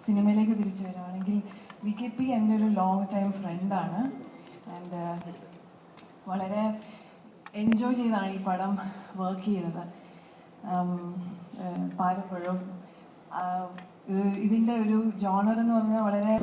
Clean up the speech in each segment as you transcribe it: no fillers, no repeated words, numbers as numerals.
സിനിമയിലേക്ക് തിരിച്ചു വരികയാണെങ്കിൽ VKP എൻ്റെ ഒരു ലോങ് ടൈം ഫ്രണ്ടാണ്. ആൻഡ് വളരെ എൻജോയ് ചെയ്താണ് ഈ പടം വർക്ക് ചെയ്തത്. പാലപ്പുഴം ഇതിൻ്റെ ഒരു ജോണർ എന്ന് പറഞ്ഞാൽ വളരെ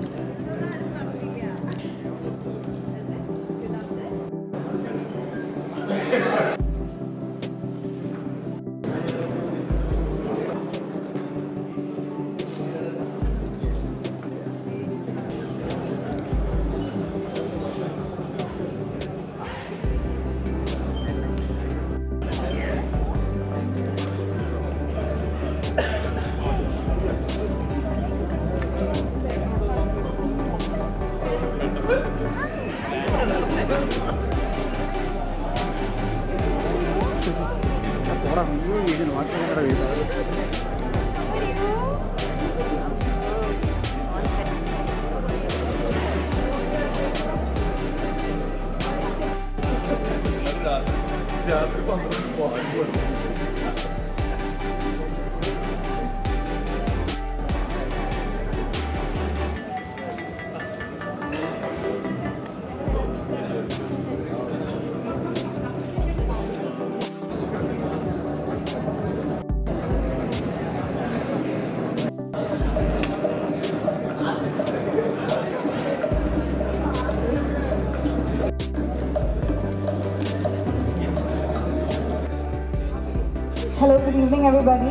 Hello, good evening everybody.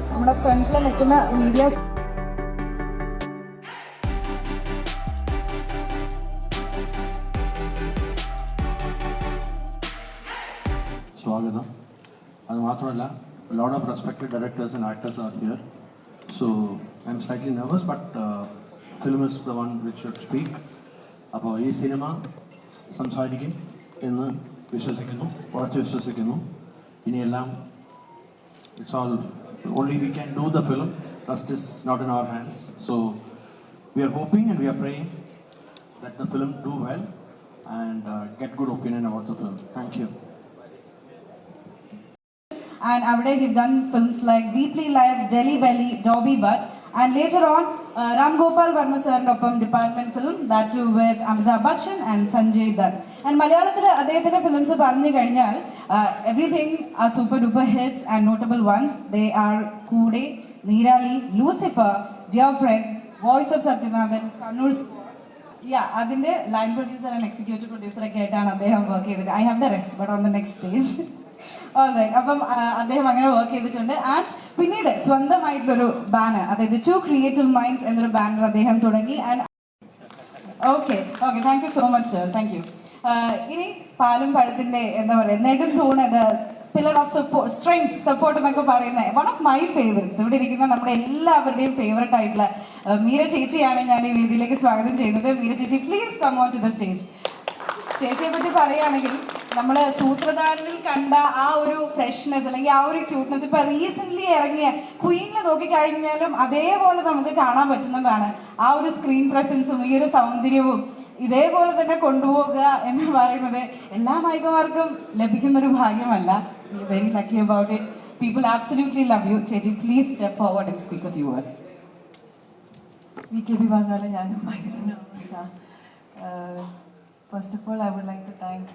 നമ്മുടെ ഫ്രണ്ടിൽ നിൽക്കുന്ന മീഡിയ സ്വാഗതം. അത് മാത്രമല്ല, a lot of respected directors and actors are here. So I'm slightly nervous, but film is the one which should speak. അപ്പോൾ ഈ സിനിമ സംസാരിക്കും എന്ന് വിശ്വസിക്കുന്നു, കുറച്ച് വിശ്വസിക്കുന്നു. ഇനിയെല്ലാം it's all only we can do the film, rest is not in our hands. So we are hoping and we are praying that the film do well and get good opinion about the film. Thank you. And avade he done films like Deeply Live, Delhi Belly, Dobby Butt, and later on Ram Gopal Varma sir noppam department film, that too with Amitabh Bachchan and Sanjay Dutt. And Malayalatile adeythinte films parnju kaninyal everything are super duper hits and notable ones. They are Kude, Neerali, Lucifer, Dear Friend, Voice of Satyanathan, Kannur. Yeah, adinte line producer and executive producer ഒക്കെ ആയിട്ടാണ് അദ്ദേഹം work ചെയ്തത്. I have the rest, but on the next page. Alright, അപ്പം അദ്ദേഹം അങ്ങനെ work ചെയ്തിട്ടുണ്ട്. And പിന്നീട് സ്വന്തമായിട്ടുള്ളൊരു ബാനർ, അതായത് ടു ക്രിയേറ്റീവ് മൈൻഡ്സ് എന്നൊരു ബാനർ അദ്ദേഹം തുടങ്ങി. And okay thank you so much sir, thank you. ഇനി പാലും പഴത്തിന്റെ എന്താ പറയുക നെടും തൂണത്, pillar of support, strength, support എന്നൊക്കെ പറയുന്ന വൺ ഓഫ് മൈ ഫേവറേറ്റ്സ്, ഇവിടെ ഇരിക്കുന്ന നമ്മുടെ എല്ലാവരുടെയും ഫേവറേറ്റ് ആയിട്ടുള്ള മീര ചേച്ചിയാണ് ഞാൻ ഈ വേദിയിലേക്ക് സ്വാഗതം ചെയ്യുന്നത്. മീര ചേച്ചി, please come on to the stage. ചേച്ചിയെ പറ്റി പറയുകയാണെങ്കിൽ നമ്മൾ സൂത്രധാരനിൽ കണ്ട ആ ഒരു ഫ്രഷ്നെസ് അല്ലെങ്കിൽ ആ ഒരു ക്യൂട്ട്നെസ് ഇപ്പൊ റീസെന്റ് ഇറങ്ങിയ ക്വീനിൽ നോക്കിക്കഴിഞ്ഞാലും അതേപോലെ നമുക്ക് കാണാൻ പറ്റുന്നതാണ്. ആ ഒരു സ്ക്രീൻ പ്രസൻസും ഈ ഒരു സൗന്ദര്യവും ഇതേപോലെ തന്നെ കൊണ്ടുപോകുക എന്ന് പറയുന്നത് എല്ലാ നായികമാർക്കും ലഭിക്കുന്ന ഒരു ഭാഗ്യമല്ല. Very lucky about it. People absolutely love you. ചേച്ചി, please step forward and speak a few words. VKP പറഞ്ഞാൽ ഞാനും ഭയങ്കര nervous-ആ. First of all, I would like to thank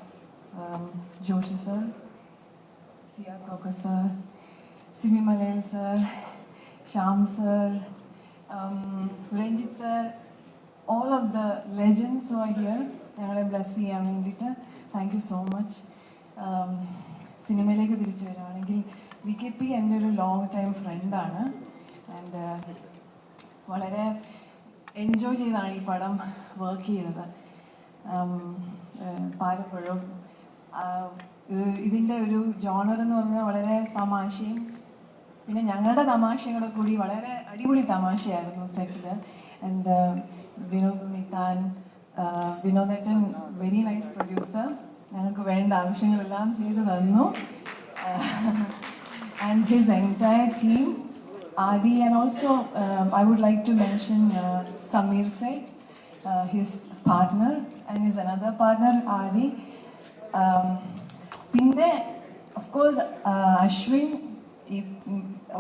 Joshi sir, Siya Koka sir, Simi Malayan sir, Shyam sir, Ranjit sir, all of the legends who are here. ഞങ്ങളെ bless ചെയ്യാൻ വേണ്ടിയിട്ട് thank you so much. സിനിമയിലേക്ക് തിരിച്ചു വരികയാണെങ്കിൽ VKP എൻ്റെ ഒരു long time ഫ്രണ്ടാണ്. And വളരെ എൻജോയ് ചെയ്താണ് ഈ പടം വർക്ക് ചെയ്തത്. പാലപ്പുഴം ഇതിൻ്റെ ഒരു ജോണർ എന്ന് പറഞ്ഞാൽ വളരെ തമാശയും പിന്നെ ഞങ്ങളുടെ തമാശയുടെ കൂടി വളരെ അടിപൊളി തമാശയായിരുന്നു സെറ്റിൽ. ആൻഡ് വിനോദേട്ടൻ വെരി നൈസ് പ്രൊഡ്യൂസർ, ഞങ്ങൾക്ക് വേണ്ട ആവശ്യങ്ങളെല്ലാം ചെയ്തു തന്നു. And his entire team, RD, and also I would like to mention Samir Seth, his partner, and his another partner RD. പിന്നെ ഓഫ് കോഴ്സ് അശ്വിൻ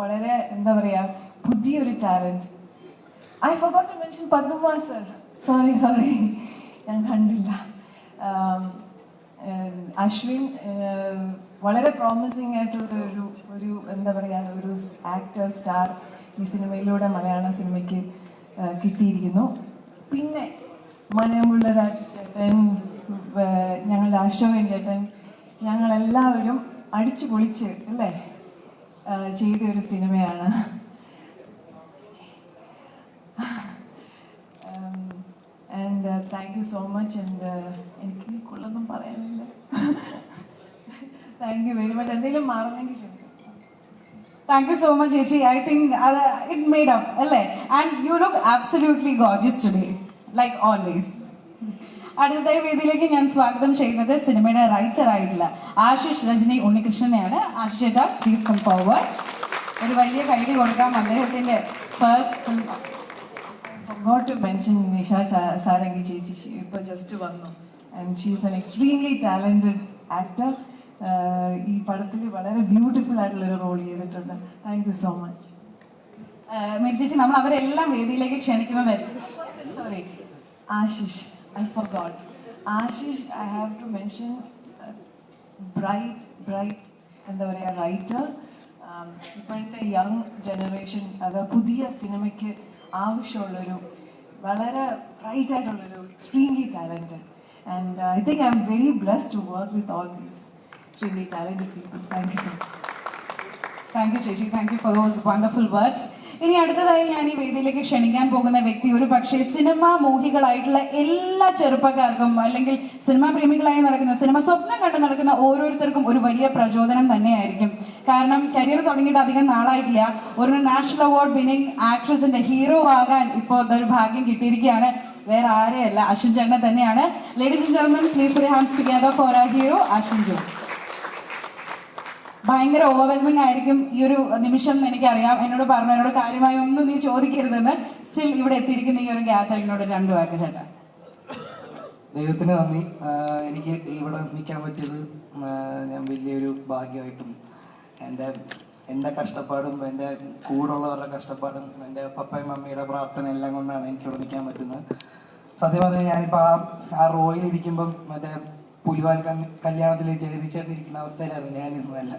വളരെ എന്താ പറയുക പുതിയൊരു talent. I forgot to mention Padma sir. Sorry. ഞാൻ കണ്ടില്ല. അശ്വിൻ വളരെ promising ആയിട്ടുള്ള ഒരു എന്താ പറയുക ഒരു ആക്ടർ സ്റ്റാർ ഈ സിനിമയിലൂടെ മലയാള സിനിമയ്ക്ക് കിട്ടിയിരിക്കുന്നു. പിന്നെ മനയമുള്ള രാജു ചേട്ടൻ, ഞങ്ങളുടെ അശോകൻ ചേട്ടൻ, ഞങ്ങളെല്ലാവരും അടിച്ചു പൊളിച്ച് അല്ലേ ചെയ്ത ഒരു സിനിമയാണ്. And thank you so much. And എനിക്ക് കൊള്ളൊന്നും പറയാനില്ല. Thank you very much. എന്തെങ്കിലും മറന്നെങ്കിൽ ക്ഷമിക്കും. Thank you so much, Chechi. I think it made up, alle? And you look absolutely gorgeous today, like always. അടുത്തതായി വേദിയിലേക്ക് ഞാൻ സ്വാഗതം ചെയ്യുന്നത് സിനിമയുടെ റൈറ്റർ ആയിട്ടുള്ള ആശിഷ് രജനി ഉണ്ണികൃഷ്ണനെയാണ്. ആശിഷ് ചേട്ടാ, പ്ലീസ് കം ഫോർവേഡ്. ഒരു വലിയ കൈഡി കൊടുക്കാം അദ്ദേഹത്തിന്റെ first film. Forgot to mention Nisha Sarangi Chechi. She just വന്നു. And she is an extremely talented actor. ഈ പടത്തിൽ വളരെ ബ്യൂട്ടിഫുൾ ആയിട്ടുള്ളൊരു റോൾ ചെയ്തിട്ടുണ്ട്. Thank you so much. Mary ചേച്ചി, നമ്മൾ അവരെല്ലാം വേദിയിലേക്ക് ക്ഷണിക്കുന്നതായിരിക്കും. Sorry, Ashish. I forgot. Ashish, I have to mention bright എന്താ പറയുക റൈറ്റർ. ഇപ്പോഴത്തെ യങ് ജനറേഷൻ അത് പുതിയ സിനിമയ്ക്ക് ആവശ്യമുള്ളൊരു വളരെ ബ്രൈറ്റ് ആയിട്ടുള്ളൊരു extremely talented. And I think I'm very blessed to work with all these extremely talented people. Thank you so much. Thank you, Chechi. Thank you for those wonderful words. ഇനി അടുത്തതായി ഞാൻ ഈ വേദിയിലേക്ക് ക്ഷണിക്കാൻ പോകുന്ന വ്യക്തി ഒരു പക്ഷേ സിനിമാ മോഹികളായിട്ടുള്ള എല്ലാ ചെറുപ്പക്കാർക്കും അല്ലെങ്കിൽ സിനിമാ പ്രേമികളായി നടക്കുന്ന സിനിമ സ്വപ്നം കണ്ടു നടക്കുന്ന ഓരോരുത്തർക്കും ഒരു വലിയ പ്രചോദനം തന്നെയായിരിക്കും. കാരണം കരിയർ തുടങ്ങിയിട്ട് അധികം നാളായിട്ടില്ല, ഒരു നാഷണൽ അവാർഡ് വിന്നിംഗ് ആക്ട്രസിന്റെ ഹീറോ ആകാൻ ഇപ്പോൾ അതൊരു ഭാഗ്യം കിട്ടിയിരിക്കുകയാണ്. വേറെ ആരെയല്ല, അശ്വിൻ ചേട്ടനെ തന്നെയാണ്. Ladies and gentlemen, please put your hands together for our hero, Ashwin Jose. ഭയങ്കര ഓവർവെൽമിംഗ് ആയിരിക്കും ഈ ഒരു നിമിഷം എന്ന് എനിക്കറിയാം. എന്നോട് പറഞ്ഞു എന്നോട് കാര്യമായി ഒന്നും നീ ചോദിക്കരുതെന്ന്. സ്റ്റിൽ ഇവിടെ എത്തിയിരിക്കുന്ന ഈ ഒരു ഗ്യാതറിങ്ങിനോട് 2 വാക്ക് ചേട്ടാ. ദൈവത്തിന് നന്ദി. എനിക്ക് ഇവിടെ നിൽക്കാൻ പറ്റിയത് ഞാൻ വലിയൊരു ഭാഗ്യമായിട്ടും എൻ്റെ കഷ്ടപ്പാടും എൻ്റെ കൂടുള്ളവരുടെ കഷ്ടപ്പാടും എൻ്റെ പപ്പയും മമ്മിയുടെ പ്രാർത്ഥന എല്ലാം കൊണ്ടാണ് എനിക്കിവിടെ നിൽക്കാൻ പറ്റുന്നത്. സത്യം പറഞ്ഞാൽ ഞാനിപ്പോൾ ആ റോയിലിരിക്കുമ്പം മറ്റേ പുലിവാൽ കല്യാണത്തിൽ ജഗദീശേട്ടൻ അവസ്ഥയിലായിരുന്നു ഞാൻ ഇരുന്നതല്ല.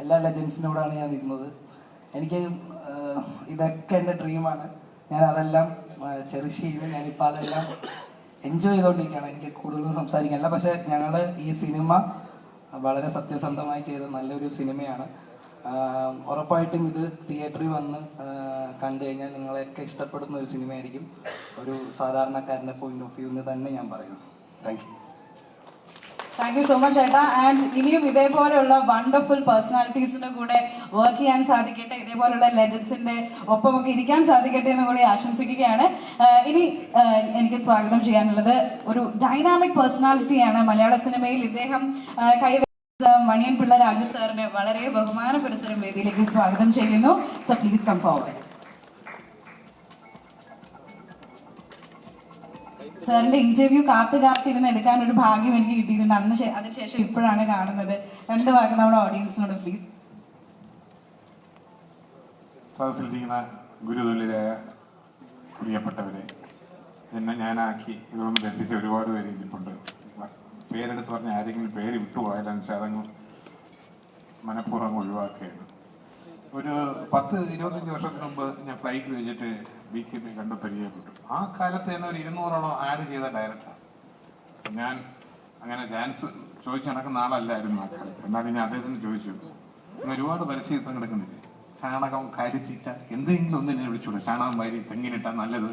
എല്ലാ ലെജൻസിനോടാണ് ഞാൻ നിൽക്കുന്നത്. എനിക്ക് ഇതൊക്കെ എൻ്റെ ഡ്രീമാണ്. ഞാൻ അതെല്ലാം ചെറിഷ് ചെയ്യുന്നു. ഞാനിപ്പോൾ അതെല്ലാം എൻജോയ് ചെയ്തുകൊണ്ടിരിക്കുകയാണ്. എനിക്ക് കൂടുതലൊന്നും സംസാരിക്കാനില്ല. പക്ഷേ ഞങ്ങൾ ഈ സിനിമ വളരെ സത്യസന്ധമായി ചെയ്ത നല്ലൊരു സിനിമയാണ്. ഉറപ്പായിട്ടും ഇത് തിയേറ്ററിൽ വന്ന് കണ്ടു കഴിഞ്ഞാൽ നിങ്ങളെയൊക്കെ ഇഷ്ടപ്പെടുന്ന ഒരു സിനിമയായിരിക്കും. ഒരു സാധാരണക്കാരൻ്റെ പോയിന്റ് ഓഫ് വ്യൂ എന്ന് തന്നെ ഞാൻ പറയുന്നു. Thank you. Thank you so much ചേട്ടാ. ആൻഡ് ഇനിയും ഇതേപോലെയുള്ള വണ്ടർഫുൾ പേഴ്സണാലിറ്റീസിന്റെ കൂടെ വർക്ക് ചെയ്യാൻ സാധിക്കട്ടെ, ഇതേപോലുള്ള ലെജൻസിന്റെ ഒപ്പമൊക്കെ ഇരിക്കാൻ സാധിക്കട്ടെ എന്ന് കൂടി ആശംസിക്കുകയാണ്. ഇനി എനിക്ക് സ്വാഗതം ചെയ്യാനുള്ളത് ഒരു ഡൈനാമിക് പേഴ്സണാലിറ്റിയാണ്. മലയാള സിനിമയിൽ ഇദ്ദേഹം കൈവച്ച മണിയൻ പിള്ള രാജു സാറിനെ വളരെ ബഹുമാനപ്പെട്ട വേദിയിലേക്ക് സ്വാഗതം ചെയ്യുന്നു. So please come forward. സാറിന്റെ ഇന്റർവ്യൂ കാത്തിരുന്ന് എടുക്കാൻ ഒരു ഭാഗ്യം എനിക്ക് കിട്ടിയിട്ടുണ്ട്. അതിനുശേഷം ഇപ്പോഴാണ് കാണുന്നത്. 2 വാക്ക് നമ്മുടെ ഓഡിയൻസിനോട് പ്ലീസ്. സദസ്സിലിരിക്കുന്ന ഗുരുതുല്യരായ പ്രിയപ്പെട്ടവരെ, എന്നെ ഞാനാക്കി ഇതൊന്നും എത്തിച്ച ഒരുപാട് പേര് ഇരിപ്പുണ്ട്. പേരെടുത്ത് പറഞ്ഞ ആരെങ്കിലും പേര് വിട്ടുപോയാലെന്ന് വെച്ചാൽ അതങ്ങ് മനഃപൂർവ്വം ഒഴിവാക്കുകയാണ്. ഒരു 10-25 വർഷത്തിന് മുമ്പ് ഞാൻ ഫ്ലൈറ്റിൽ വെച്ചിട്ട് BKP കണ്ടു പരിചയപ്പെട്ടു. ആ കാലത്ത് തന്നെ ഒരു 200ഓളം ആഡ് ചെയ്ത ഡയറക്ടർ. ഞാൻ അങ്ങനെ ഡാൻസ് ചോദിച്ചു നടക്കുന്ന ആളല്ലായിരുന്നു ആ കാലത്ത്. എന്നാലും ഞാൻ അദ്ദേഹത്തിന് ചോദിച്ചു, ഒരുപാട് പരസ്യം കിടക്കുന്നില്ലേ, ചാണകം കരിച്ചിട്ട എന്തെങ്കിലും ഒന്ന് എന്നെ വിളിച്ചൂടെ, ചാണകം വാരി തെങ്ങിനിട്ടാൽ നല്ലത്,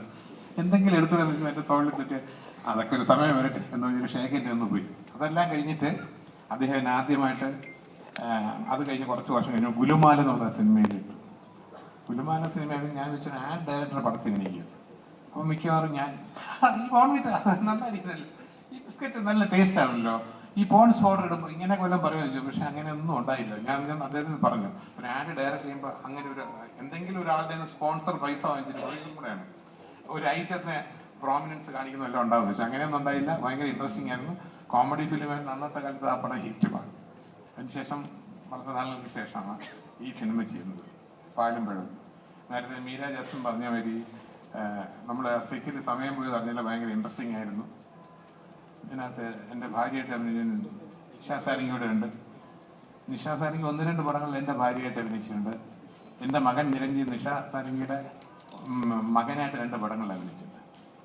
എന്തെങ്കിലും എടുത്തുകൂടെ എൻ്റെ തോളിൽ തെറ്റ്, അതൊക്കെ ഒരു സമയം വരട്ടെ എന്ന് പറഞ്ഞൊരു ഷേക്കിൻ്റെ ഒന്ന് പോയി. അതെല്ലാം കഴിഞ്ഞിട്ട് അദ്ദേഹം ആദ്യമായിട്ട് അത് കഴിഞ്ഞ് കുറച്ച് വർഷം കഴിഞ്ഞു ഗുലുമാല എന്ന് പറഞ്ഞ സിനിമയിലിട്ടു. ഗുലുമാല സിനിമയിൽ ഞാൻ വെച്ച ആഡ് ഡയറക്ടറുടെ പടത്തിൽ എനിക്ക്. അപ്പോൾ മിക്കവാറും ഞാൻ ഈ പോൺവിട്ട് നന്നായിരിക്കുന്നല്ലോ, ഈ ബിസ്ക്കറ്റ് നല്ല ടേസ്റ്റ് ആണല്ലോ, ഈ പോൺസ് പൗഡർ ഇടുമ്പോൾ ഇങ്ങനെ കൊല്ലം പറയുമെന്ന് ചോദിച്ചു. പക്ഷെ അങ്ങനെ ഒന്നും ഉണ്ടായില്ല. ഞാൻ അദ്ദേഹത്തിന് പറഞ്ഞു, ഒരു ആഡ് ഡയറക്ട് ചെയ്യുമ്പോൾ അങ്ങനെ ഒരു എന്തെങ്കിലും ഒരാളുടെ സ്പോൺസർ പൈസ വാങ്ങിച്ചിട്ട് ഇതും കൂടെയാണ് ഒരു ഐറ്റത്തിന് പ്രോമിനൻസ് കാണിക്കുന്നതെല്ലാം ഉണ്ടാവും. പക്ഷെ അങ്ങനെയൊന്നും ഉണ്ടായില്ല. ഭയങ്കര ഇൻട്രസ്റ്റിംഗ് ആയിരുന്നു. കോമഡി ഫിലിമായിരുന്നു അന്നത്തെ കാലത്ത്. ആ പടം ഹിറ്റുമാണ്. അതിനുശേഷം വളരെ നാളുകൾക്ക് ശേഷമാണ് ഈ സിനിമ ചെയ്യുന്നത്. പാലും പഴം. നേരത്തെ മീര ജാസ്മിൻ പറഞ്ഞ മാതിരി നമ്മുടെ സെറ്റിൽ സമയം പോയത് അറിഞ്ഞാൽ ഭയങ്കര ഇൻട്രസ്റ്റിംഗ് ആയിരുന്നു. ഇതിനകത്ത് എൻ്റെ ഭാര്യയായിട്ട് അഭിനയിച്ച നിഷ സാരിങ് ഇവിടെ ഉണ്ട്. നിഷ സാരിങ് 1-2 പടങ്ങളിൽ എൻ്റെ ഭാര്യയായിട്ട് അഭിനയിച്ചിട്ടുണ്ട്. എൻ്റെ മകൻ നിരഞ്ജൻ നിഷ സാരിങ്ങിയുടെ മകനായിട്ട് 2 പടങ്ങളിൽ അഭിനയിച്ചിട്ടുണ്ട്.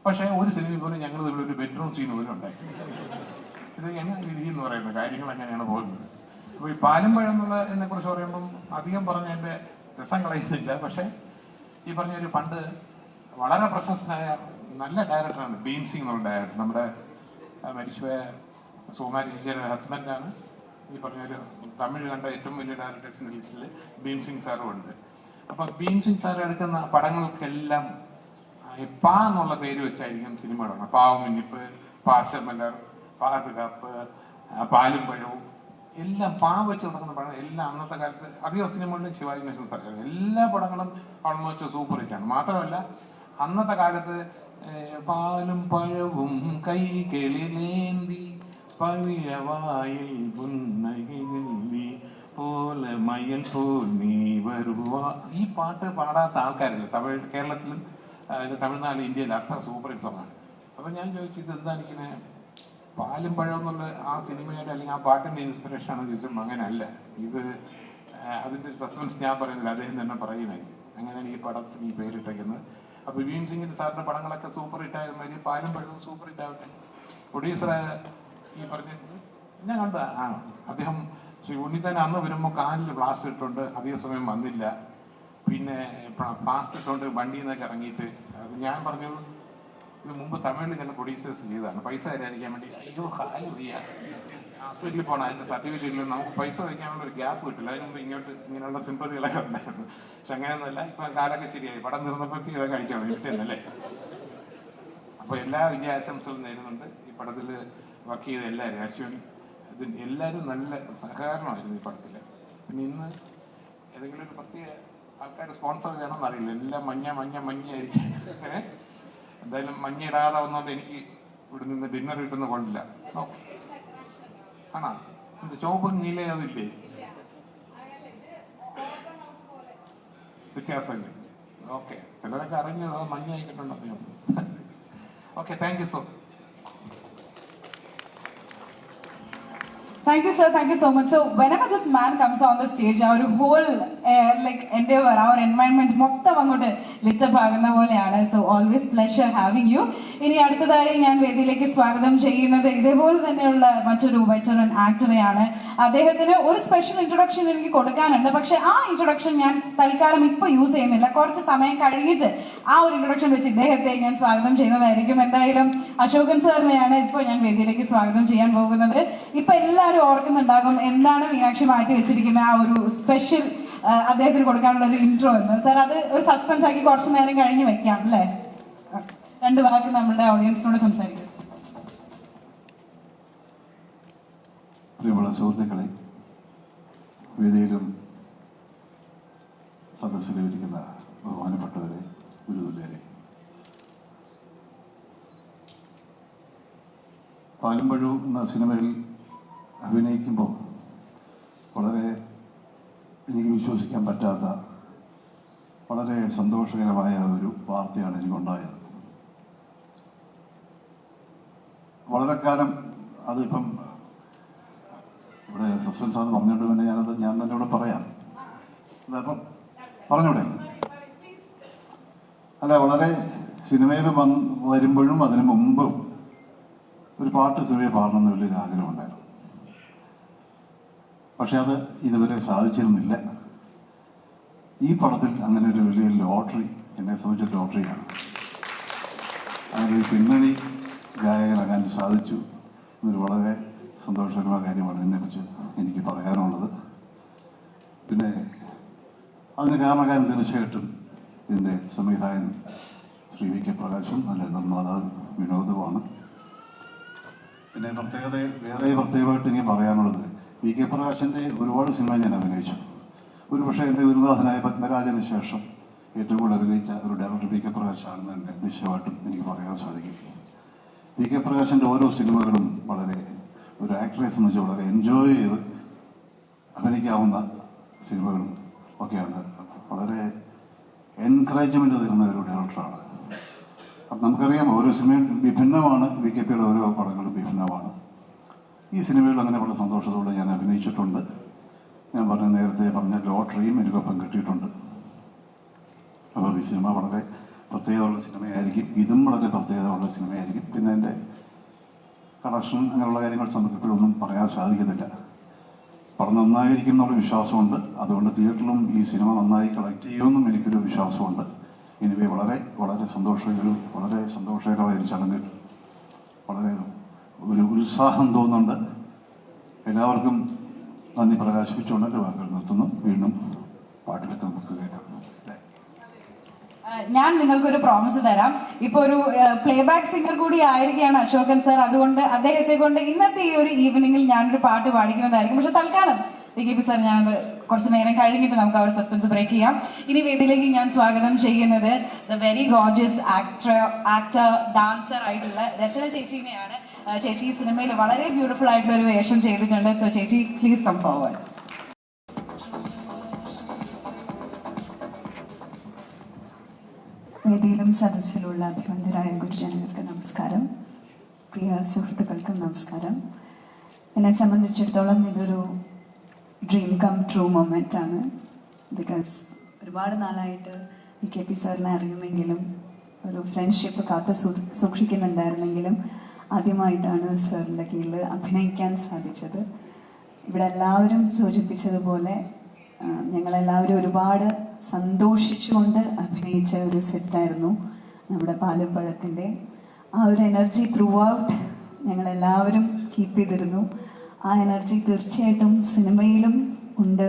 പക്ഷേ ഒരു സിനിമ പോലും ഞങ്ങൾ ഇവിടെ ഒരു ബെഡ്റൂം സീൻ പോലും ഉണ്ടായിട്ടുണ്ട്. ഇത് എങ്ങനെ വിധി എന്ന് പറയുന്ന കാര്യങ്ങൾ അങ്ങനെയാണ് പോകുന്നത്. അപ്പോൾ ഈ പാലും പഴം എന്നുള്ളതിനെ കുറിച്ച് പറയുമ്പം അധികം പറഞ്ഞ എൻ്റെ രസം കളയുന്നില്ല. പക്ഷേ ഈ പറഞ്ഞൊരു പണ്ട് വളരെ പ്രശസ്തനായ നല്ല ഡയറക്ടറാണ് ഭീം സിംഗ് എന്നുള്ള ഡയറക്ടർ. നമ്മുടെ മരിച്ചുപോയ സുകുമാരി ചേച്ചിയുടെ ഹസ്ബൻഡാണ്. ഈ പറഞ്ഞൊരു തമിഴ് കണ്ട ഏറ്റവും വലിയ ഡയറക്ടേഴ്സിൻ്റെ ലിസ്റ്റിൽ ഭീം സിംഗ് സാറും ഉണ്ട്. അപ്പം ഭീം സിംഗ് സാർ എടുക്കുന്ന പടങ്ങൾക്കെല്ലാം പാ എന്നുള്ള പേര് വെച്ചായിരിക്കും സിനിമകളാണ്. പാവം മിന്നിപ്പ്, പാശമലർ, പാതുകാപ്പ്, പാലും പഴവും എല്ലാം പാ വെച്ച് നടക്കുന്ന പടങ്ങൾ എല്ലാം അന്നത്തെ കാലത്ത് അധികം സിനിമകളിലും ശിവാജി ഗണേശൻ സാർ എല്ലാ പടങ്ങളും ഓൾമോസ്റ്റ് സൂപ്പർ ഹിറ്റാണ്. മാത്രമല്ല അന്നത്തെ കാലത്ത് പാലും പഴവും കൈകളിലേന്തി പവിഴവായിൽ പുന്നകിൽ പോലെ മയൽ പോൽ നീ വരുവാ, ഈ പാട്ട് പാടാത്ത ആൾക്കാരില്ല കേരളത്തിലും തമിഴ്നാട്, ഇന്ത്യയിൽ അത്ര സൂപ്പർ ഹിറ്റ് സോങ്ങാണ്. അപ്പം ഞാൻ ചോദിച്ചു ഇത് എന്താണ് ഇങ്ങനെ പാലും പഴം എന്നുള്ള ആ സിനിമയുടെ അല്ലെങ്കിൽ ആ പാട്ടിൻ്റെ ഇൻസ്പിറേഷൻ ആണെന്ന് ചോദിച്ചാൽ അങ്ങനെയല്ല. ഇത് അതിൻ്റെ സസ്പെൻസ് ഞാൻ പറയുന്നില്ല, അദ്ദേഹം തന്നെ പറയുമായി. അങ്ങനെയാണ് ഈ പടത്തിന് ഈ പേരിട്ടേക്കുന്നത്. അപ്പോൾ ഭീം സിംഗിൻ്റെ സാറിൻ്റെ പടങ്ങളൊക്കെ സൂപ്പർ ഹിറ്റായ മാതിരി പാലും പഴവും സൂപ്പർ ഹിറ്റാവട്ടെ. പ്രൊഡ്യൂസറെ ഈ പറഞ്ഞ ഞാൻ കണ്ട അദ്ദേഹം ശ്രീ ഉണ്ണിത്താൻ അന്ന് വരുമ്പോൾ കാലിൽ പ്ലാസ്റ്റർ ഇട്ടുകൊണ്ട് അധിക സമയം വന്നില്ല. പിന്നെ പ്ലാസ്റ്റർ ഇട്ടുകൊണ്ട് വണ്ടിയിൽ നിന്നൊക്കെ ഇറങ്ങിയിട്ട് ഞാൻ പറഞ്ഞു ഇത് മുമ്പ് തമിഴിൽ ചില പ്രൊഡ്യൂസേഴ്സ് ചെയ്തതാണ് പൈസ തരാതിരിക്കാൻ വേണ്ടി. അയ്യോ കാല് വയ്യ, ഹോസ്പിറ്റലിൽ പോകണം, അതിൻ്റെ സർട്ടിഫിക്കറ്റിൽ നമുക്ക് പൈസ വയ്ക്കാനുള്ള ഒരു ഗ്യാപ്പ് കിട്ടില്ല. അതിന് മുമ്പ് ഇങ്ങനെയുള്ള സിമ്പതികളൊക്കെ ഉണ്ടായിരുന്നു. പക്ഷെ അങ്ങനെയൊന്നുമല്ല, ഇപ്പം കാലൊക്കെ ശരിയായി. പടം തീർന്നപ്പോൾ ഇതൊക്കെ അടിച്ചാൽ കിട്ടുന്നല്ലേ. അപ്പോൾ എല്ലാ വിജയാശംസകളും നേരുന്നുണ്ട്. ഈ പടത്തിൽ വർക്ക് ചെയ്ത എല്ലാവരും, അശ്വിൻ, ഇതിന് എല്ലാവരും നല്ല സഹകരണമായിരുന്നു ഈ പടത്തിൽ. പിന്നെ ഇന്ന് ഏതെങ്കിലും ഒരു പ്രത്യേക ആൾക്കാർ സ്പോൺസർ ചെയ്യണമെന്ന് അറിയില്ല, എല്ലാം മഞ്ഞയായിരിക്കും. എന്തായാലും മഞ്ഞ ഇടാതെ വന്നുകൊണ്ട് എനിക്ക് ഇവിടെ നിന്ന് ഡിന്നർ കിട്ടുന്ന കൊണ്ടില്ല. ആണോ എന്ത് ചോപ്പ് നീല അതില്ലേ വ്യത്യാസമില്ല? ഓക്കെ, ചിലരൊക്കെ അറിഞ്ഞത് മഞ്ഞയായിക്കിട്ടുണ്ടോ വ്യത്യാസം. Okay, thank you so. Thank you, sir. Thank you so much. So, whenever this man comes on the stage, our whole endeavor, our environment, മൊത്തം അങ്ങോട്ട് ലിറ്റപ്പ് ആകുന്ന പോലെയാണ്. So, always pleasure having you. ഇനി അടുത്തതായി ഞാൻ വേദിയിലേക്ക് സ്വാഗതം ചെയ്യുന്നത് ഇതേപോലെ തന്നെയുള്ള മറ്റൊരു വെറ്ററൻ ആക്ടറെയാണ്. അദ്ദേഹത്തിന് ഒരു സ്പെഷ്യൽ ഇൻട്രൊഡക്ഷൻ എനിക്ക് കൊടുക്കാനുണ്ട്. പക്ഷെ ആ ഇൻട്രൊഡക്ഷൻ ഞാൻ തൽക്കാലം ഇപ്പൊ യൂസ് ചെയ്യുന്നില്ല. കുറച്ച് സമയം കഴിഞ്ഞിട്ട് ആ ഒരു ഇൻട്രൊഡക്ഷൻ വെച്ച് ഇദ്ദേഹത്തെ ഞാൻ സ്വാഗതം ചെയ്യുന്നതായിരിക്കും. എന്തായാലും അശോകൻ സാറിനെയാണ് ഇപ്പോൾ ഞാൻ വേദിയിലേക്ക് സ്വാഗതം ചെയ്യാൻ പോകുന്നത്. ഇപ്പൊ എല്ലാവരും ഓർക്കുന്നുണ്ടാകും എന്താണ് മീനാക്ഷി മാറ്റി വെച്ചിരിക്കുന്ന ആ ഒരു സ്പെഷ്യൽ അദ്ദേഹത്തിന് കൊടുക്കാനുള്ള ഒരു ഇൻട്രോ എന്ന്. സാർ അത് ഒരു സസ്പെൻസ് ആക്കി കുറച്ച് നേരം കഴിഞ്ഞ് വെക്കാം അല്ലേ? 2 വാക്ക് നമ്മുടെ ഓഡിയൻസിനോട് സംസാരിക്കും. പ്രിയമുള്ള സുഹൃത്തുക്കളെ, വേദിയിലും സദസ്സിലും ഇരിക്കുന്ന ബഹുമാനപ്പെട്ടവരെ, ഗുരുതുല്യരെ, പാലും പഴവും എന്ന സിനിമയിൽ അഭിനയിക്കുമ്പോൾ വളരെ എനിക്ക് വിശ്വസിക്കാൻ പറ്റാത്ത വളരെ സന്തോഷകരമായ ഒരു വാർത്തയാണ് എനിക്കുണ്ടായത്. വളരെ കാലം അതിപ്പം ഇവിടെ സസ്പെൻസ് ആണെന്ന് പറഞ്ഞുകൊണ്ട് പിന്നെ ഞാൻ തന്നെ ഇവിടെ പറയാം. അപ്പം പറഞ്ഞൂടെ? അല്ല, വളരെ സിനിമയിൽ വരുമ്പോഴും അതിനു മുമ്പും ഒരു പാട്ട് സിനിമയിൽ പാടണമെന്ന് വലിയൊരു ആഗ്രഹമുണ്ടായിരുന്നു. പക്ഷെ അത് ഇതുവരെ സാധിച്ചിരുന്നില്ല. ഈ പടത്തിൽ അങ്ങനെ ഒരു വലിയ ലോട്ടറി, എന്നെ സംബന്ധിച്ച ലോട്ടറിയാണ്. അങ്ങനെ ഒരു പിന്നണി ഗായകനാകാൻ സാധിച്ചു. ഇതൊരു വളരെ സന്തോഷകരമായ കാര്യമാണ് എന്നെക്കുറിച്ച് എനിക്ക് പറയാനുള്ളത്. പിന്നെ അതിന് കാരണക്കാരൻ തീർച്ചയായിട്ടും ഇതിൻ്റെ സംവിധായകൻ ശ്രീ വി കെ പ്രകാശും നല്ല നിർമ്മാതാവ് വിനോദുമാണ്. പിന്നെ വേറെ പ്രത്യേകമായിട്ട് എനിക്ക് പറയാനുള്ളത്, വി കെ പ്രകാശിൻ്റെ ഒരുപാട് സിനിമ ഞാൻ അഭിനയിച്ചു. ഒരുപക്ഷെ എൻ്റെ ഗുരുനാഥനായ പത്മരാജന് ശേഷം ഏറ്റവും കൂടുതൽ അഭിനയിച്ച ഒരു ഡയറക്ടർ വി കെ പ്രകാശാണെന്ന് തന്നെ നിശ്ചയമായിട്ടും എനിക്ക് പറയാൻ സാധിക്കും. വി കെ പ്രകാശിൻ്റെ ഓരോ സിനിമകളും വളരെ ഒരു ആക്ടറെ സംബന്ധിച്ച് വളരെ എൻജോയ് ചെയ്ത് അഭിനയിക്കാവുന്ന സിനിമകളും ഒക്കെയാണ്. വളരെ എൻകറേജ്മെൻറ്റ് തരുന്ന ഒരു ഡയറക്ടറാണ്. അപ്പം നമുക്കറിയാം ഓരോ സിനിമയും വിഭിന്നമാണ്, VKPയുടെ ഓരോ പടങ്ങളും വിഭിന്നമാണ്. ഈ സിനിമയിൽ അങ്ങനെ വളരെ സന്തോഷത്തോടെ ഞാൻ അഭിനയിച്ചിട്ടുണ്ട്. ഞാൻ നേരത്തെ പറഞ്ഞ ലോട്ടറിയും എനിക്കൊപ്പം കിട്ടിയിട്ടുണ്ട്. അപ്പോൾ ഈ സിനിമ വളരെ പ്രത്യേകതയുള്ള സിനിമയായിരിക്കും. ഇതും വളരെ പ്രത്യേകതയുള്ള സിനിമയായിരിക്കും. പിന്നെ എൻ്റെ കളക്ഷൻ അങ്ങനെയുള്ള കാര്യങ്ങൾ നമുക്ക് ഇപ്പോഴൊന്നും പറയാൻ സാധിക്കുന്നില്ല. പടം നന്നായിരിക്കും എന്നുള്ള വിശ്വാസമുണ്ട്. അതുകൊണ്ട് തിയേറ്ററിലും ഈ സിനിമ നന്നായി കളക്ട് ചെയ്യുമെന്നും എനിക്കൊരു വിശ്വാസമുണ്ട്. എനിവേ വളരെ വളരെ സന്തോഷകരമായ ഒരു ചടങ്ങിൽ വളരെ ഒരു ഉത്സാഹം തോന്നുന്നുണ്ട്. എല്ലാവർക്കും നന്ദി പ്രകാശിപ്പിച്ചുകൊണ്ട് എൻ്റെ വാക്കുകൾ നിർത്തുന്നു. വീണ്ടും പാട്ടിലെത്തി നമുക്ക് കേൾക്കാം. ഞാൻ നിങ്ങൾക്കൊരു പ്രോമിസ് തരാം. ഇപ്പൊ ഒരു പ്ലേബാക്ക് സിംഗർ കൂടി ആയിരിക്കുകയാണ് അശോകൻ സർ. അതുകൊണ്ട് അദ്ദേഹത്തെ കൊണ്ട് ഇന്നത്തെ ഈ ഒരു ഈവനിങ്ങിൽ ഞാനൊരു പാട്ട് പാടിക്കുന്നതായിരിക്കും. പക്ഷെ തൽക്കാലം VKP സർ ഞാനത് കുറച്ച് നേരം കഴിഞ്ഞിട്ട് നമുക്ക് ആ ഒരു സസ്പെൻസ് ബ്രേക്ക് ചെയ്യാം. ഇനി വേദിയിലേക്ക് ഞാൻ സ്വാഗതം ചെയ്യുന്നത് the very gorgeous actor dancer ആയിട്ടുള്ള രചന ചേച്ചിനെയാണ്. ചേച്ചി ഈ സിനിമയിൽ വളരെ ബ്യൂട്ടിഫുൾ ആയിട്ടുള്ള ഒരു വേഷം ചെയ്തിട്ടുണ്ട്. സോ ചേച്ചി പ്ലീസ് കം ഫോർവേഡ്. വേദിയിലും സദസ്സിലുള്ള അഭിവന്ദരായ ഗുരുജനങ്ങൾക്ക് നമസ്കാരം. പ്രിയ സുഹൃത്തുക്കൾക്കും നമസ്കാരം. എന്നെ സംബന്ധിച്ചിടത്തോളം ഇതൊരു ഡ്രീം കം ട്രൂ മൊമെൻ്റ് ആണ്. ബിക്കോസ് ഒരുപാട് നാളായിട്ട് VKP സാറിനെ അറിയുമെങ്കിലും ഒരു ഫ്രണ്ട്ഷിപ്പ് കാത്ത് സൂക്ഷിക്കുന്നുണ്ടായിരുന്നെങ്കിലും ആദ്യമായിട്ടാണ് സാറിൻ്റെ കീഴിൽ അഭിനയിക്കാൻ സാധിച്ചത്. ഇവിടെ എല്ലാവരും സൂചിപ്പിച്ചതുപോലെ ഞങ്ങളെല്ലാവരും ഒരുപാട് സന്തോഷിച്ചുകൊണ്ട് അഭിനയിച്ച ഒരു സെറ്റായിരുന്നു നമ്മുടെ പാലപ്പഴത്തിൻ്റെ. ആ ഒരു എനർജി ത്രൂ ഔട്ട് ഞങ്ങളെല്ലാവരും കീപ്പ് ചെയ്തിരുന്നു. ആ എനർജി തീർച്ചയായിട്ടും സിനിമയിലും ഉണ്ട്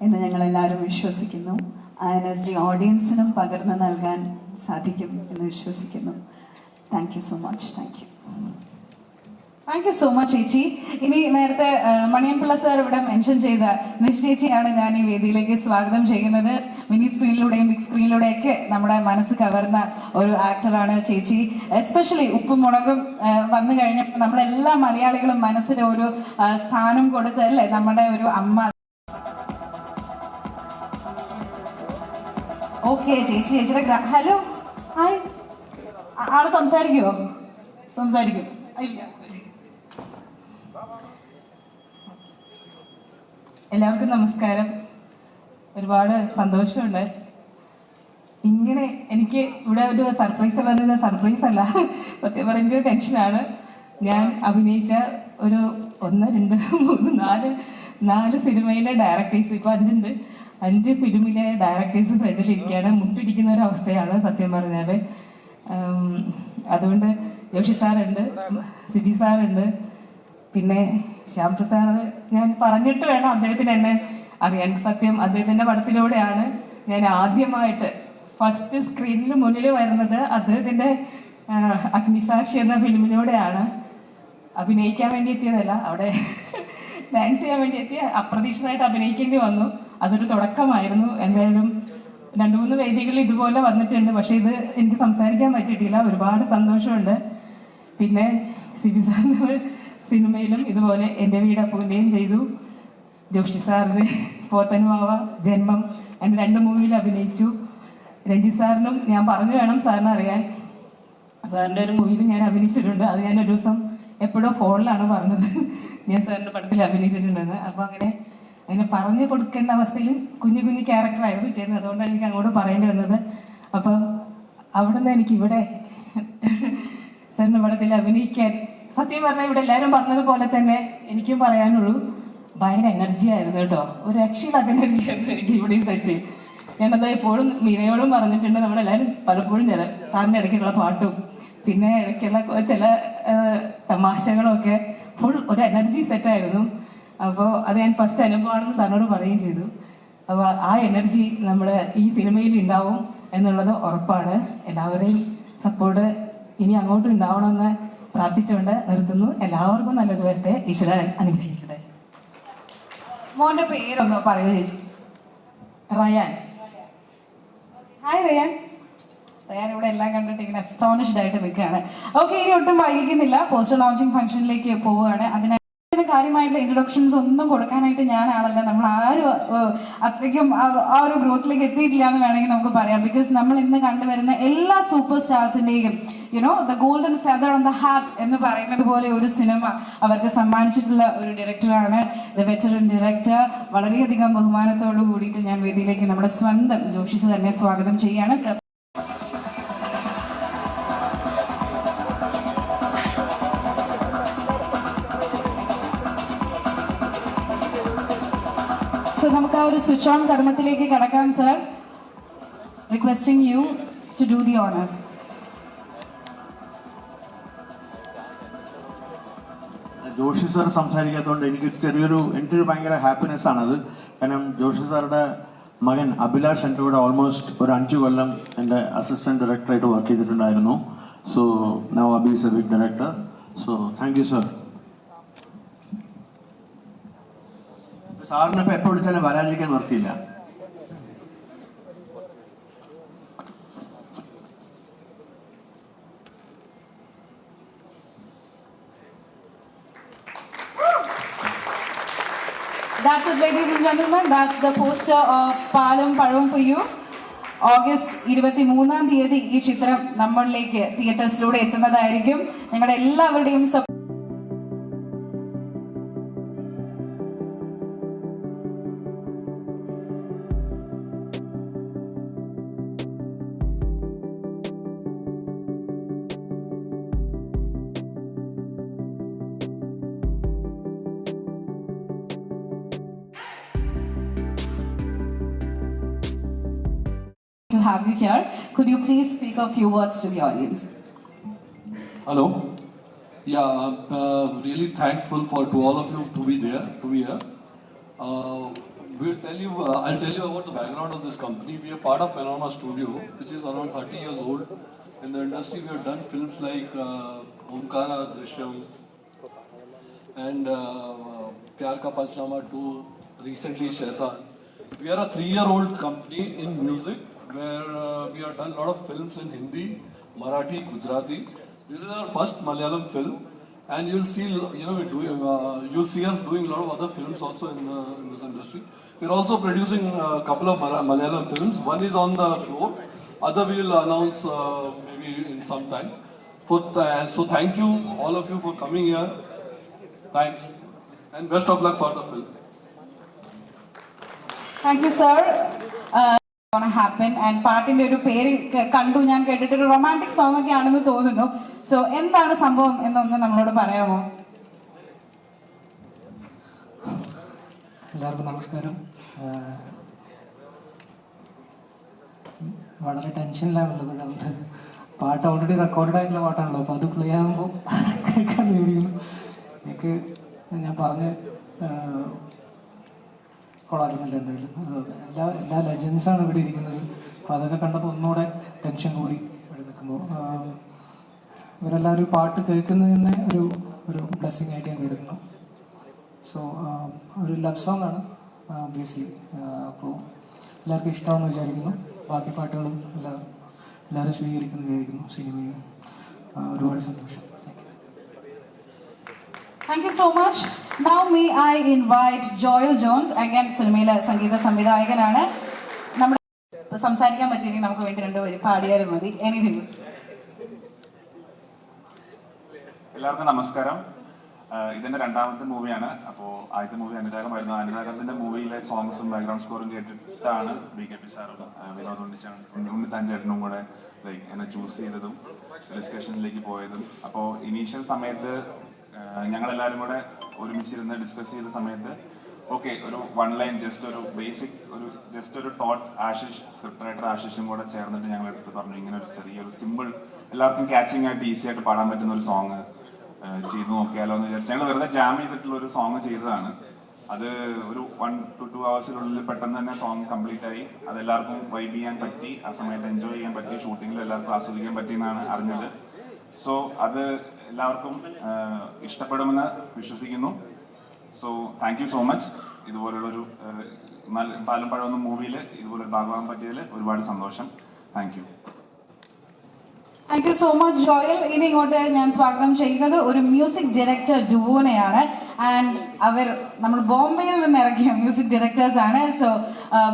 എന്ന് ഞങ്ങളെല്ലാവരും വിശ്വസിക്കുന്നു. ആ എനർജി ഓഡിയൻസിനും പകർന്നു നൽകാൻ സാധിക്കും എന്ന് വിശ്വസിക്കുന്നു. Thank you so much. Thank you. Thank you so much ചേച്ചി. ഇനി നേരത്തെ മണിയൻപിള്ള സാർ ഇവിടെ മെൻഷൻ ചെയ്ത നിഷ് ചേച്ചിയാണ് ഞാൻ ഈ വേദിയിലേക്ക് സ്വാഗതം ചെയ്യുന്നത്. മിനി സ്ക്രീനിലൂടെയും ബിഗ് സ്ക്രീനിലൂടെയും ഒക്കെ നമ്മുടെ മനസ്സ് കവർന്ന ഒരു ആക്ടറാണ് ചേച്ചി. എസ്പെഷ്യലി ഉപ്പും മുളകും വന്നു കഴിഞ്ഞപ്പോൾ നമ്മളെല്ലാ മലയാളികളും മനസ്സിൽ ഒരു സ്ഥാനം കൊടുത്തല്ലേ നമ്മുടെ ഒരു അമ്മ. ഓക്കെ ചേച്ചിയുടെ ഹലോ ഹായ്. ആള് സംസാരിക്കുമോ? സംസാരിക്കും. ഇല്ല. എല്ലാവർക്കും നമസ്കാരം. ഒരുപാട് സന്തോഷമുണ്ട്. ഇങ്ങനെ എനിക്ക് ഇവിടെ ഒരു സർപ്രൈസ് ഉള്ളത് സർപ്രൈസ് അല്ല, സത്യം പറഞ്ഞൊരു ടെൻഷനാണ്. ഞാൻ അഭിനയിച്ച ഒരു 1, 2, 3, 4 സിനിമയിലെ ഡയറക്ടേഴ്സ്, ഇപ്പോൾ 5 ഉണ്ട്. 5 ഫിലിമിലെ ഡയറക്ടേഴ്സ് ഫ്രണ്ടിലിരിക്കുകയാണ്. മുട്ടിടിക്കുന്ന ഒരു അവസ്ഥയാണ് സത്യം പറഞ്ഞാൽ. അതുകൊണ്ട് ജോഷി സാറുണ്ട്, സിബി സാറുണ്ട്, പിന്നെ ശ്യാം പ്രസാദ്. ഞാൻ പറഞ്ഞിട്ട് വേണം അദ്ദേഹത്തിന് എന്നെ അറിയാൻ. സത്യം അദ്ദേഹത്തിൻ്റെ പടത്തിലൂടെയാണ് ഞാൻ ആദ്യമായിട്ട് ഫസ്റ്റ് സ്ക്രീനിൽ മുന്നിൽ വരുന്നത്. അദ്ദേഹത്തിൻ്റെ അഗ്നിസാക്ഷി എന്ന ഫിലിമിലൂടെയാണ്. അഭിനയിക്കാൻ വേണ്ടി എത്തിയതല്ല, അവിടെ ഡാൻസ് ചെയ്യാൻ വേണ്ടി എത്തിയ അപ്രതീക്ഷിതമായിട്ട് അഭിനയിക്കേണ്ടി വന്നു. അതൊരു തുടക്കമായിരുന്നു. എന്തായാലും 2-3 വേദികളിൽ ഇതുപോലെ വന്നിട്ടുണ്ട്. പക്ഷേ ഇത് എനിക്ക് സംസാരിക്കാൻ പറ്റിയിട്ടില്ല. ഒരുപാട് സന്തോഷമുണ്ട്. പിന്നെ സിബി സാറിന് സിനിമയിലും ഇതുപോലെ എൻ്റെ വീട് അപ്പൂൻ്റെയും ചെയ്തു. ജോഷി സാറിന് പോത്തനുമാവ, ജന്മം, എൻ്റെ 2 മൂവിയിൽ അഭിനയിച്ചു. രഞ്ജിത്ത് സാറിനും ഞാൻ പറഞ്ഞു വേണം സാറിന് അറിയാൻ. സാറിൻ്റെ ഒരു മൂവിയിൽ ഞാൻ അഭിനയിച്ചിട്ടുണ്ട്. അത് ഞാൻ ഒരു ദിവസം എപ്പോഴും ഫോണിലാണ് പറഞ്ഞത് ഞാൻ സാറിൻ്റെ പടത്തിൽ അഭിനയിച്ചിട്ടുണ്ടെന്ന്. അപ്പോൾ അങ്ങനെ പറഞ്ഞു കൊടുക്കേണ്ട അവസ്ഥയിൽ കുഞ്ഞു ക്യാരക്ടറായിരുന്നു ചെയ്യുന്നത്. അതുകൊണ്ടാണ് എനിക്ക് അങ്ങോട്ട് പറയേണ്ടി വന്നത്. അപ്പോൾ അവിടെ നിന്ന് എനിക്കിവിടെ സാറിൻ്റെ പടത്തിൽ അഭിനയിക്കാൻ സത്യം പറഞ്ഞാൽ ഇവിടെ എല്ലാവരും പറഞ്ഞതുപോലെ തന്നെ എനിക്കും പറയാനുള്ളൂ, ഭയങ്കര എനർജി ആയിരുന്നു കേട്ടോ. ഒരു രക്ഷയില്ലാത്ത എനർജി ആയിരുന്നു എനിക്ക് ഇവിടെ ഈ സെറ്റ്. ഞാനത് എപ്പോഴും മീരയോടും പറഞ്ഞിട്ടുണ്ട്. നമ്മളെല്ലാവരും പലപ്പോഴും സാറിൻ്റെ ഇടയ്ക്കുള്ള പാട്ടും പിന്നെ ഇടയ്ക്കുള്ള ചില തമാശകളും ഒക്കെ ഫുൾ ഒരു എനർജി സെറ്റായിരുന്നു. അപ്പോൾ അത് ഞാൻ ഫസ്റ്റ് അനുഭവമാണെന്ന് സാറിനോട് പറയുകയും ചെയ്തു. അപ്പോൾ ആ എനർജി നമ്മുടെ ഈ സിനിമയിൽ ഉണ്ടാവും എന്നുള്ളത് ഉറപ്പാണ്. എല്ലാവരെയും സപ്പോർട്ട് ഇനി അങ്ങോട്ടും ഉണ്ടാവണമെന്ന് പ്രാർത്ഥിച്ചുകൊണ്ട് നിർത്തുന്നു. എല്ലാവർക്കും നല്ലത് വരട്ടെ. ഈശ്വരൻ അനുഗ്രഹിക്കട്ടെ. മോന്റെ പേരൊന്ന് പറയൂ ചേച്ചി. റയാൻ. Hi Ryan. റയാൻ ഇവിടെ എല്ലാം കണ്ടിട്ട് ഇങ്ങനെ അസ്റ്റോണിഷ്ഡ് ആയിട്ട് നിൽക്കുകയാണ്. ഓക്കെ, ഇനി ഒട്ടും വൈകിക്കുന്നില്ല. പോസ്റ്റർ ലോഞ്ചിങ് ഫംഗ്ഷനിലേക്ക് പോവുകയാണ്. അതിന് കാര്യമായിട്ടുള്ള ഇൻട്രൊഡക്ഷൻസ് ഒന്നും കൊടുക്കാനായിട്ട് ഞാനാണല്ല. നമ്മൾ ആരും അത്രയ്ക്കും ആ ഒരു ഗ്രോത്തിലേക്ക് എത്തിയിട്ടില്ല എന്ന് വേണമെങ്കിൽ നമുക്ക് പറയാം. ബിക്കോസ് നമ്മൾ ഇന്ന് കണ്ടുവരുന്ന എല്ലാ സൂപ്പർ സ്റ്റാർസിൻ്റെയും the golden feather on the heart എന്ന് പറയുന്നത് പോലെ ഒരു സിനിമ അവർക്ക് സമ്മാനിച്ചിട്ടുള്ള ഒരു ഡയറക്ടറാണ്, ദ വെറ്ററൻ ഡയറക്ടർ. വളരെയധികം ബഹുമാനത്തോടു കൂടിയിട്ട് ഞാൻ വേദിയിലേക്ക് നമ്മുടെ സ്വന്തം ജോഷി സർ തന്നെ സ്വാഗതം ചെയ്യാണ്. സർ, സോ നമുക്ക് ആ ഒരു സ്വിച്ച് ഓൺ കർമ്മത്തിലേക്ക് കടക്കാം. Sir, requesting you to do the honours. Joshi sir സംസാരിക്കാത്തതുകൊണ്ട് എനിക്കൊരു ഭയങ്കര ഹാപ്പിനെസ് ആണത്. കാരണം ജോഷി സാറുടെ മകൻ അഭിലാഷ് എൻ്റെ കൂടെ ഓൾമോസ്റ്റ് ഒരു 5 കൊല്ലം എൻ്റെ അസിസ്റ്റൻറ്റ് ഡയറക്ടറായിട്ട് വർക്ക് ചെയ്തിട്ടുണ്ടായിരുന്നു. So now Abi is a big director. So thank you sir. സാറിന് ഇപ്പോൾ എപ്പോൾ വിളിച്ചാലും വരാതിരിക്കാൻ നിർത്തിയില്ല. That's it, ladies and gentlemen. That's the poster of Palam Pazham for you. August 23 ഈ ചിത്രം നമ്മളിലേക്ക് തിയേറ്റേഴ്സിലൂടെ എത്തുന്നതായിരിക്കും. നിങ്ങളുടെ എല്ലാവരുടെയും to have you here. Could you please speak a few words to the audience? Hello. Yeah, I'm really thankful to all of you to be here. I'll tell you about the background of this company. We are part of Panorama Studio, which is around 30 years old. In the industry, we have done films like Omkara, Drishyam, and Pyar Ka Panchnama 2, recently Shaitan. We are a 3-year-old company in music, where we have done a lot of films in Hindi, Marathi, Gujarati. This is our first Malayalam film, and you'll see, you'll see us doing a lot of other films also in this industry. We're also producing a couple of Malayalam films. One is on the floor, other we will announce maybe in some time. So thank you all of you for coming here. Thanks, and best of luck for the film. Thank you, sir. Happen and പാട്ടിന്റെ ഒരു പേര് കണ്ടു, ഞാൻ കേട്ടിട്ട് ഒരു romantic song ഒക്കെ ആണെന്ന് തോന്നുന്നു. സോ എന്താണ് സംഭവം എന്നൊന്ന് നമ്മളോട് പറയാമോ? എല്ലാവർക്കും നമസ്കാരം. വളരെ ടെൻഷനിലാണുള്ളത്. കാരണം പാട്ട് ഓൾറെഡി റെക്കോർഡ് ആയിട്ടുള്ള പാട്ടാണല്ലോ, അപ്പോൾ അത് പ്ലേ ആകുമ്പോൾ കേൾക്കാൻ കഴിയുന്നു. എനിക്ക് ഞാൻ പറഞ്ഞ് കൊള്ളാകുന്നില്ല. എന്തായാലും എല്ലാ ലെജൻസാണ് ഇവിടെ ഇരിക്കുന്നത്. അപ്പോൾ അതൊക്കെ കണ്ടപ്പോൾ ഒന്നുകൂടെ ടെൻഷൻ കൂടി ഇവിടെ നിൽക്കുമ്പോൾ. ഇവരെല്ലാവരും പാട്ട് കേൾക്കുന്നത് തന്നെ ഒരു ബ്ലെസ്സിങ് ആയിട്ട് ഞാൻ കരുതുന്നു. സോ ഒരു ലവ് സോങ് ആണ് ഒബ്വിയസ്ലി. അപ്പോൾ എല്ലാവർക്കും ഇഷ്ടമാണെന്ന് വിചാരിക്കുന്നു. ബാക്കി പാട്ടുകളും എല്ലാവരും സ്വീകരിക്കുന്നു വിചാരിക്കുന്നു. സിനിമയും ഒരുപാട് സന്തോഷം. Thank you so much. Now may I invite Joel Jones, again സിനിമയിലെ സംഗീത സംവിധായകനാണ്. നമ്മുടെ സംസാരിക്കാൻ പറ്റിയെങ്കിൽ നമുക്ക് വേണ്ടി 2 വരി പാടിയാലും മതി. എനിതിങ്. എല്ലാവർക്കും നമസ്കാരം. ഇതെന്റെ 2ാമത്തെ മൂവിയാണ്. അപ്പോൾ ആദ്യത്തെ മൂവി അനുരാഗമായിരുന്നു. അനുരാഗത്തിന്റെ മൂവിയിലെ സോങ്സും ബാക്ക്ഗ്രൗണ്ട് സ്കോറും കേട്ടിട്ടാണ് BKP സാറും വിനോദ് ഉണ്ണിത്താൻ ചേട്ടനും കൂടെ എന്നെ ചൂസ് ചെയ്തതും ഡിസ്കഷനിലേക്ക് പോയതും. അപ്പോൾ ഇനീഷ്യൽ സമയത്ത് ഞങ്ങളെല്ലാവരും കൂടെ ഒരുമിച്ചിരുന്ന് ഡിസ്കസ് ചെയ്ത സമയത്ത് ഓക്കെ, ഒരു 1 ലൈൻ ജസ്റ്റ് ഒരു ബേസിക് ഒരു തോട്ട് സ്ക്രിപ്റ്റ് റൈറ്റർ ആശിഷും കൂടെ ചേർന്നിട്ട് ഞങ്ങൾ എടുത്ത് പറഞ്ഞു, ഇങ്ങനെ ഒരു ചെറിയൊരു സിമ്പിൾ എല്ലാവർക്കും ക്യാച്ചിങ് ആയിട്ട് ഈസി ആയിട്ട് പാടാൻ പറ്റുന്ന ഒരു സോങ് ചെയ്തു നോക്കിയാലോ എന്ന് വിചാരിച്ചു. ഞങ്ങൾ വെറുതെ ജാം ചെയ്തിട്ടുള്ള ഒരു സോങ് ചെയ്തതാണ്. അത് ഒരു 1 to 2 hours പെട്ടെന്ന് തന്നെ സോങ് കംപ്ലീറ്റ് ആയി. അതെല്ലാവർക്കും വൈബ് ചെയ്യാൻ പറ്റി, ആ സമയത്ത് എൻജോയ് ചെയ്യാൻ പറ്റി, ഷൂട്ടിങ്ങിൽ എല്ലാവർക്കും ആസ്വദിക്കാൻ പറ്റി എന്നാണ് അറിഞ്ഞത്. സോ അത് എല്ലാവർക്കും ഇഷ്ടപ്പെടുമെന്ന് വിശ്വസിക്കുന്നു. So thank you so much. ഇതുപോലുള്ളൊരു പാലും പഴം മൂവിയിൽ ഇതുപോലെ ഭാഗമാകാൻ പറ്റിയതിൽ ഒരുപാട് സന്തോഷം. Thank you. Thank you so much Joel. ഇനി ഇങ്ങോട്ട് ഞാൻ സ്വാഗതം ചെയ്യുന്നത് ഒരു മ്യൂസിക് ഡയറക്ടർ ഡുവോനെയാണ്. ആൻഡ് അവർ നമ്മൾ ബോംബെയിൽ നിന്ന് ഇറക്കിയ മ്യൂസിക് ഡയറക്ടേഴ്സ് ആണ്. So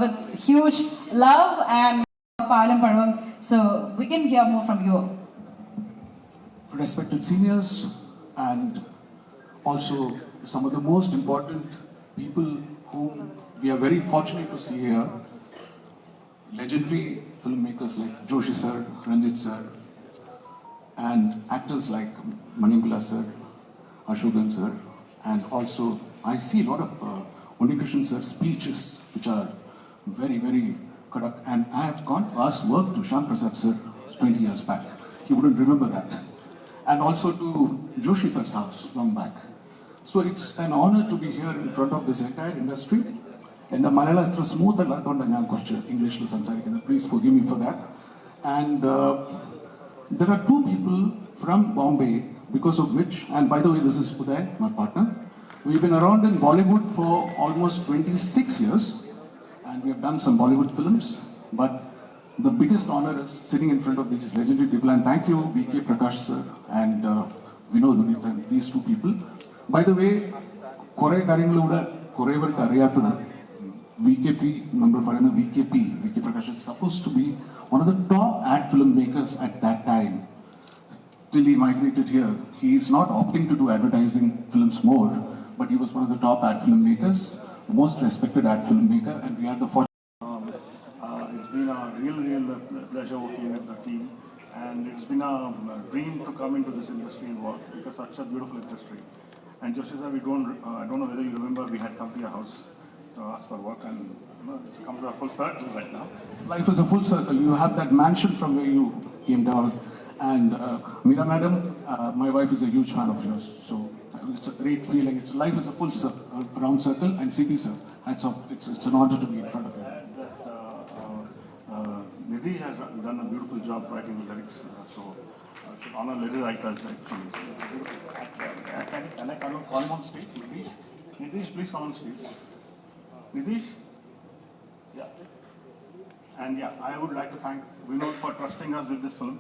with huge love and Paalum Pazhavum. So we can hear more from you. Respected seniors and also some of the most important people whom we are very fortunate to see here. Legendary filmmakers like Joshi sir, Ranjit sir, and actors like Manipula sir, Ashokan sir, and also I see a lot of Unikrishnan sir speeches which are very, very correct. And I have gone past work to Shyam Prasad sir 20 years back. He wouldn't remember that. And also to Joshi sir's house long back. So it's an honor to be here in front of this entire industry. And the Malayalam is smooth and English. Please forgive me for that. And there are two people from Bombay because of which, and by the way, this is Uday, my partner. We've been around in Bollywood for almost 26 years and we have done some Bollywood films. But the biggest honor is sitting in front of these legendary people, and thank you V.K. Prakash sir and Vinod Unithan, these two people. By the way, Kore Karingaluda, Korevarku Ariyathadu, VKP, number parayna VKP, V.K. Prakash is supposed to be one of the top ad filmmakers at that time. Till he migrated here, he is not opting to do advertising films more, but he was one of the top ad filmmakers, most respected ad filmmaker, and we had the fortune. It's been a real pleasure working with the team, and it's been a dream to come into this industry and work because such a beautiful industry. And just as I don't know whether you remember, we had come to your house to ask for work, and it's come to a full circle right now. Life is a full circle. You have that mansion from where you came down, and Meera madam, my wife is a huge fan of yours, so it's a great feeling. Life is a full round circle, and CP sir, it's an honor to be in front of you. Nidhi has done a beautiful job writing the lyrics, so should honor little writers actually. Can I call him on stage, Nidhish? Nidhish, please come on stage. Nidhish? Yeah. And yeah, I would like to thank Vinod for trusting us with this film,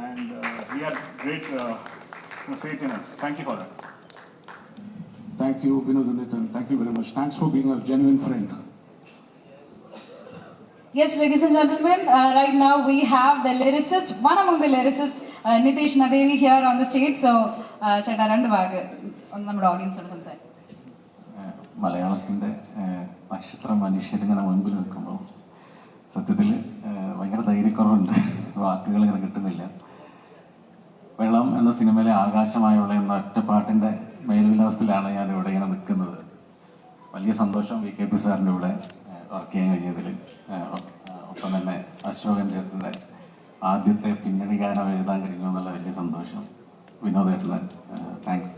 and he had great faith in us. Thank you for that. Thank you, Vinod Unithan. Thank you very much. Thanks for being a genuine friend. Yes, ladies and gentlemen, right now we have the lyricist, one among the lyricists, Nitish Naderi here on the stage. So, Cheta rendu vagu നമ്മുടെ ഓഡിയൻസിനോട് സംസാരിക്കും. മലയാളത്തിൻ്റെ നക്ഷത്ര മനുഷ്യരിങ്ങനെ മുൻപിൽ നിൽക്കുമ്പോൾ സത്യത്തിൽ ഭയങ്കര ധൈര്യക്കുറവുണ്ട്, വാക്കുകൾ ഇങ്ങനെ കിട്ടുന്നില്ല. വെള്ളം എന്ന സിനിമയിലെ ആകാശമായുള്ള എന്ന ഒറ്റപ്പാട്ടിൻ്റെ മേൽവിലാസത്തിലാണ് ഞാനിവിടെ ഇങ്ങനെ നിൽക്കുന്നത്. വലിയ സന്തോഷം VKP സാറിൻ്റെ കൂടെ വർക്ക് ചെയ്യാൻ കഴിഞ്ഞതിൽ. ഒപ്പം തന്നെ അശോകൻ ചേട്ടൻ്റെ ആദ്യത്തെ പിന്നണി ഗാനം എഴുതാൻ കഴിഞ്ഞു എന്നുള്ള വലിയ സന്തോഷം. വിനോദേട്ടന് താങ്ക്സ്.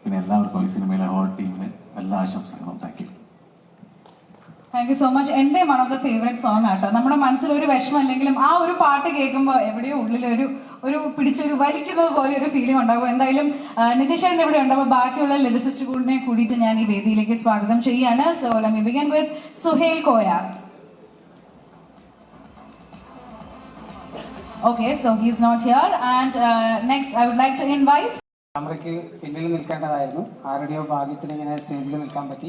പിന്നെ എല്ലാവർക്കും ഈ സിനിമയിലെ ഹോൾ ടീമിന് എല്ലാ ആശംസകളും. Thank you. Thank you so much. എൻ്റെ one of the favourite song ആട്ടോ. നമ്മുടെ മനസ്സിൽ ഒരു വിഷമം അല്ലെങ്കിലും ആ ഒരു പാട്ട് കേൾക്കുമ്പോൾ എവിടെയോ ഉള്ളിൽ ഒരു പിടിച്ചൊരു വലിക്കുന്നത് പോലെ ഒരു ഫീലിംഗ് ഉണ്ടാകും. എന്തായാലും നിതീഷേട്ടൻ ഇവിടെ ഉണ്ട്. അപ്പോൾ ബാക്കിയുള്ള ലിറിസിസ്റ്റ് കൂടിയിട്ട് ഞാൻ ഈ വേദിയിലേക്ക് സ്വാഗതം ചെയ്യുകയാണ്. So let me begin with Suhail Koya. Okay, so he's not here. And next, I would like to invite. ക്യാമറയ്ക്ക് പിന്നിൽ നിൽക്കേണ്ടതായിരുന്നു. ആരുടെയോ ഭാഗ്യത്തിന് ഇങ്ങനെ സ്റ്റേജിൽ നിൽക്കാൻ പറ്റി.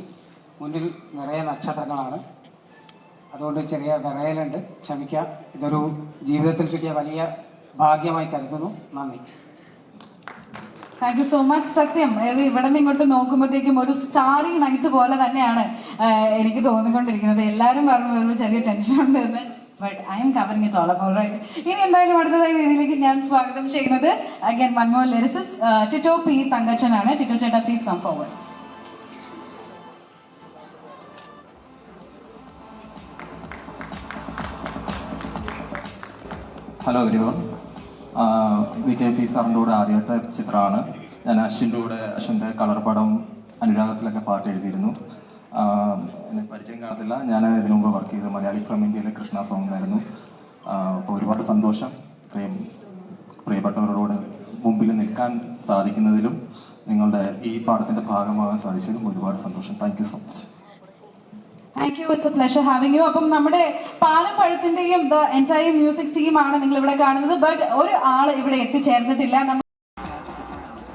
മുന്നിൽ നിറയെ നക്ഷത്രങ്ങളാണ്, അതുകൊണ്ട് ചെറിയ വിറയലുണ്ട്, ക്ഷമിക്കാം. ഇതൊരു ജീവിതത്തിൽ കിട്ടിയ വലിയ ഭാഗ്യമായി കരുതുന്നു. നന്ദി. Thank you so much. സത്യം, അതായത് ഇവിടെ നിന്ന് ഇങ്ങോട്ട് നോക്കുമ്പോഴത്തേക്കും ഒരു സ്റ്റാറി നൈറ്റ് പോലെ തന്നെയാണ് എനിക്ക് തോന്നിക്കൊണ്ടിരിക്കുന്നത്. എല്ലാവരും പറഞ്ഞു ഒരു ചെറിയ ടെൻഷൻ ഉണ്ട് എന്ന്, but I am covering it all up right. ഇനി എന്തായാലും അടുത്തതായി വേദിയിലേക്ക് ഞാൻ സ്വാഗതം ചെയ്യുന്നത് again one more lyricist Tito P തങ്കച്ചനാണ്. ടിറ്റോ ചേട്ടാ, please come forward. Hello everyone. VKP സാറിൻ്റെ കൂടെ ആദ്യത്തെ ചിത്രമാണ്. ഞാൻ അശ്വിൻ്റെ കളർ പടം അനുരാഗത്തിലൊക്കെ പാട്ട് എഴുതിയിരുന്നു. എന്നെ പരിചയം കാണത്തില്ല, ഞാൻ ഇതിനു മുമ്പ് വർക്ക് ചെയ്ത് മലയാളി ഫ്രം ഇന്ത്യയിലെ കൃഷ്ണ സോങ് ആയിരുന്നു. അപ്പോൾ ഒരുപാട് സന്തോഷം പ്രിയപ്പെട്ടവരോട് മുമ്പിൽ നിൽക്കാൻ സാധിക്കുന്നതിലും നിങ്ങളുടെ ഈ പാഠത്തിൻ്റെ ഭാഗമാകാൻ സാധിച്ചതും ഒരുപാട് സന്തോഷം. Thank you so much. Thank you, it's A pleasure having U. അപ്പം നമ്മുടെ പാലും പഴത്തിന്റെയും ദ എൻറ്റയർ മ്യൂസിക് ടീമാണ് നിങ്ങൾ ഇവിടെ കാണുന്നത്. ബട്ട് ഒരു ആള് ഇവിടെ എത്തിച്ചേർന്നിട്ടില്ല.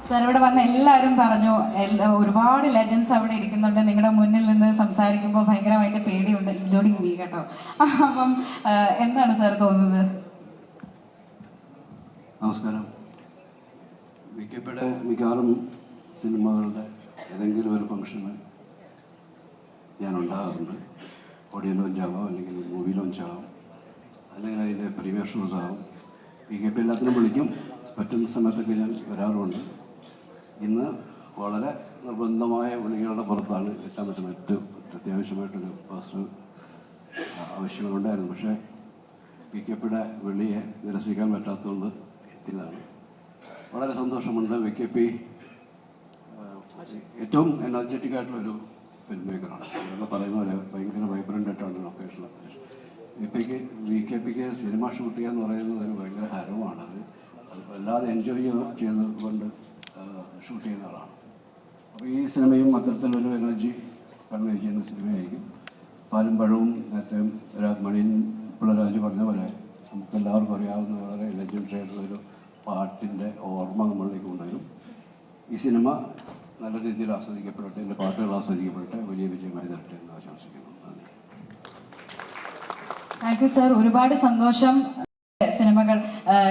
സാർ ഇവിടെ വന്ന എല്ലാവരും പറഞ്ഞു ഒരുപാട് ലെജൻസ് അവിടെ ഇരിക്കുന്നുണ്ട്. നിങ്ങളുടെ മുന്നിൽ നിന്ന് സംസാരിക്കുമ്പോൾ ഭയങ്കരമായിട്ട് പേടിയുണ്ട്, ഇൻക്ലൂഡിങ് മീ കേട്ടോ. അപ്പം എന്താണ് സാർ തോന്നുന്നത്? നമസ്കാരം. മിക്കവാറും സിനിമകളുടെ ഏതെങ്കിലും ഒരു ഫംഗ്ഷന് ഞാൻ ഉണ്ടാകാറുണ്ട്. ഓഡിയോ ലോഞ്ചാവാം, അല്ലെങ്കിൽ മൂവി ലോഞ്ചാവാം, അല്ലെങ്കിൽ അതിൻ്റെ പ്രീമിയർ ഷോസ് ആവും. VKP എല്ലാത്തിനും വിളിക്കും. പറ്റുന്ന സമയത്തൊക്കെ ഞാൻ വരാറുമുണ്ട്. ഇന്ന് വളരെ നിർബന്ധമായ വിളികളുടെ പുറത്താണ് എത്താൻ പറ്റുന്നത്. അത്യാവശ്യമായിട്ടൊരു പേഴ്സണൽ ആവശ്യങ്ങളുണ്ടായിരുന്നു. പക്ഷേ VKPയുടെ വിളിയെ നിരസിക്കാൻ പറ്റാത്തതുകൊണ്ട് എത്തിയതാണ്. വളരെ സന്തോഷമുണ്ട്. VKP ഏറ്റവും എനർജറ്റിക് ആയിട്ടുള്ളൊരു ഫിലിം മേക്കറാണ്. എന്നൊക്കെ പറയുന്ന പോലെ ഭയങ്കര വൈബ്രൻ്റ് ആയിട്ടാണ് ലൊക്കേഷൻ. VKPക്ക് സിനിമ ഷൂട്ട് ചെയ്യുക എന്ന് പറയുന്നത് ഒരു ഭയങ്കര ഹരമാണ്. അത് വല്ലാതെ എൻജോയ് ചെയ്തുകൊണ്ട് ഷൂട്ട് ചെയ്യുന്ന ആളാണ്. അപ്പോൾ ഈ സിനിമയും അത്തരത്തിലൊരു എനർജി കൺവേ ചെയ്യുന്ന സിനിമയായിരിക്കും. പാലും പഴവും നേരത്തെ മണിയൻ പിള്ളരാജ് പറഞ്ഞ പോലെ നമുക്ക് എല്ലാവർക്കും അറിയാവുന്ന വളരെ ലെജൻഡറി ആയിട്ടുള്ളൊരു പാട്ടിൻ്റെ ഓർമ്മ നമ്മളിലേക്ക് കൊണ്ടുവരും. ഈ സിനിമ നല്ല രീതിയിൽ ആസ്വദിക്കപ്പെടട്ടെ, എൻ്റെ പാട്ടുകൾ ആസ്വദിക്കപ്പെടട്ടെ, വലിയ വിജയമായി തരട്ടെ എന്ന് ആശംസിക്കുന്നു. നന്ദി. Thank you sir. ഒരുപാട് സന്തോഷം. സിനിമകൾ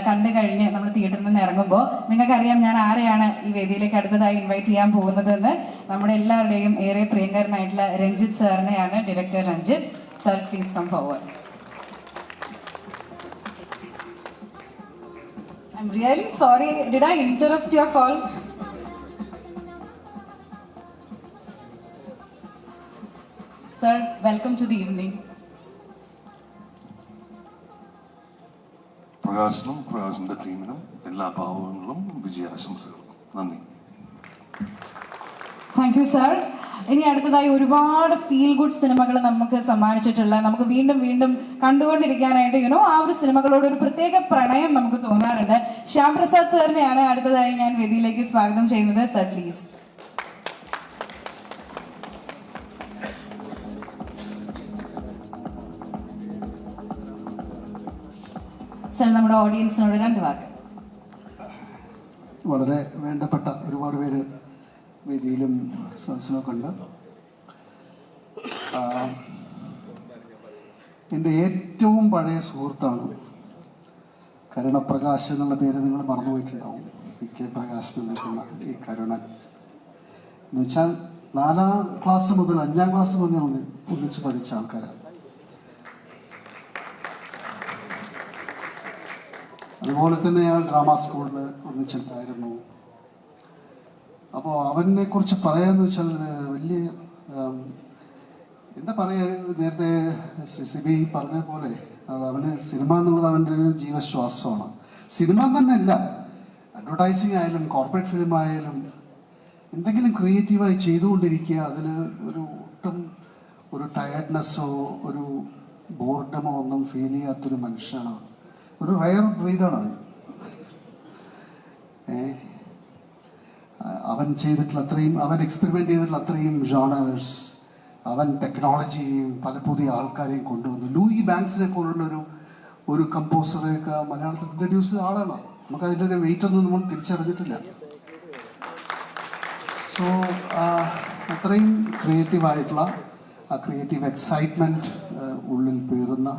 കണ്ടു കഴിഞ്ഞ് നമ്മൾ തിയേറ്ററിൽ നിന്ന് ഇറങ്ങുമ്പോൾ നിങ്ങൾക്കറിയാം ഞാൻ ആരെയാണ് ഈ വേദിയിലേക്ക് അടുത്തതായി ഇൻവൈറ്റ് ചെയ്യാൻ പോകുന്നതെന്ന്. നമ്മുടെ എല്ലാവരുടെയും ഏറെ പ്രിയങ്കരനായിട്ടുള്ള രഞ്ജിത്ത് സാറിനെയാണ്. Director Ranjith sir, please come forward. I'm really sorry. Did I interrupt your call? Sir, welcome to the evening. പ്രകാശനും പ്രകാശിൻ്റെ ടീമിനും എല്ലാ ഭാവങ്ങളും വിജയാശംസകളും. നന്ദി. Thank you sir. ഇനി അടുത്തതായി ഒരുപാട് ഫീൽ ഗുഡ് സിനിമകൾ നമുക്ക് സമ്മാനിച്ചിട്ടുള്ള, നമുക്ക് വീണ്ടും വീണ്ടും കണ്ടുകൊണ്ടിരിക്കാനായിട്ട് ആ ഒരു സിനിമകളോട് ഒരു പ്രത്യേക പ്രണയം നമുക്ക് തോന്നാറുണ്ട്. ശ്യാം പ്രസാദ് സാറിനെയാണ് അടുത്തതായി ഞാൻ വേദിയിലേക്ക് സ്വാഗതം ചെയ്യുന്നത്. Sir please. സർ, നമ്മുടെ ഓഡിയൻസിനോട് 2 വാക്ക്. വളരെ വേണ്ടപ്പെട്ട ഒരുപാട് പേര് വേദിയിലും സദസ്സിലൊക്കെ ഉണ്ട്. എൻ്റെ ഏറ്റവും പഴയ സുഹൃത്താണ് കരുണപ്രകാശ് എന്നുള്ള പേര് നിങ്ങൾ മറന്നുപോയിട്ടുണ്ടാവും. VK പ്രകാശ് എന്ന് വിളിക്കുന്ന ഈ കരുണൻ എന്ന് വെച്ചാൽ 4ാം ക്ലാസ് മുതൽ 5ാം ക്ലാസ് മുതൽ ഒന്നിച്ച് പഠിച്ച ആൾക്കാരാണ്. അതുപോലെ തന്നെ ഞാൻ ഡ്രാമ സ്കൂളിൽ ഒന്നിച്ചിട്ടായിരുന്നു. അപ്പോൾ അവനെ കുറിച്ച് പറയാന്ന് വെച്ചാൽ വലിയ എന്താ പറയുക, നേരത്തെ ശ്രീ സിബി പറഞ്ഞ പോലെ അവന് സിനിമ എന്നുള്ളത് അവൻ്റെ ഒരു ജീവശ്വാസമാണ്. സിനിമ തന്നെ അല്ല, അഡ്വർടൈസിങ് ആയാലും കോർപ്പറേറ്റ് ഫിലിം ആയാലും എന്തെങ്കിലും ക്രിയേറ്റീവായി ചെയ്തുകൊണ്ടിരിക്കുക. അതിന് ഒട്ടും ഒരു ടയർഡ്നെസ്സോ ഒരു ബോർഡമോ ഒന്നും ഫീൽ ചെയ്യാത്തൊരു മനുഷ്യനാണ്. ഒരു റയർ ബ്രീഡാണ് അവൻ ചെയ്തിട്ടുള്ള അത്രയും, അവൻ എക്സ്പെരിമെൻ്റ് ചെയ്തിട്ടുള്ള അത്രയും ജോണേഴ്സ്, അവൻ ടെക്നോളജിയും പല പുതിയ ആൾക്കാരെയും കൊണ്ടുവന്നു. ലൂയി ബാങ്ക്സിനെ പോലുള്ള ഒരു കമ്പോസറെയൊക്കെ മലയാളത്തിൽ ഇൻട്രൊഡ്യൂസ് ചെയ്ത ആളാണ്. നമുക്ക് അതിൻ്റെ ഒരു വെയിറ്റ് ഒന്നും നമ്മൾ തിരിച്ചറിഞ്ഞിട്ടില്ല. സോ അത്രയും ക്രിയേറ്റീവായിട്ടുള്ള ആ ക്രിയേറ്റീവ് എക്സൈറ്റ്മെൻറ്റ് ഉള്ളിൽ പേറുന്ന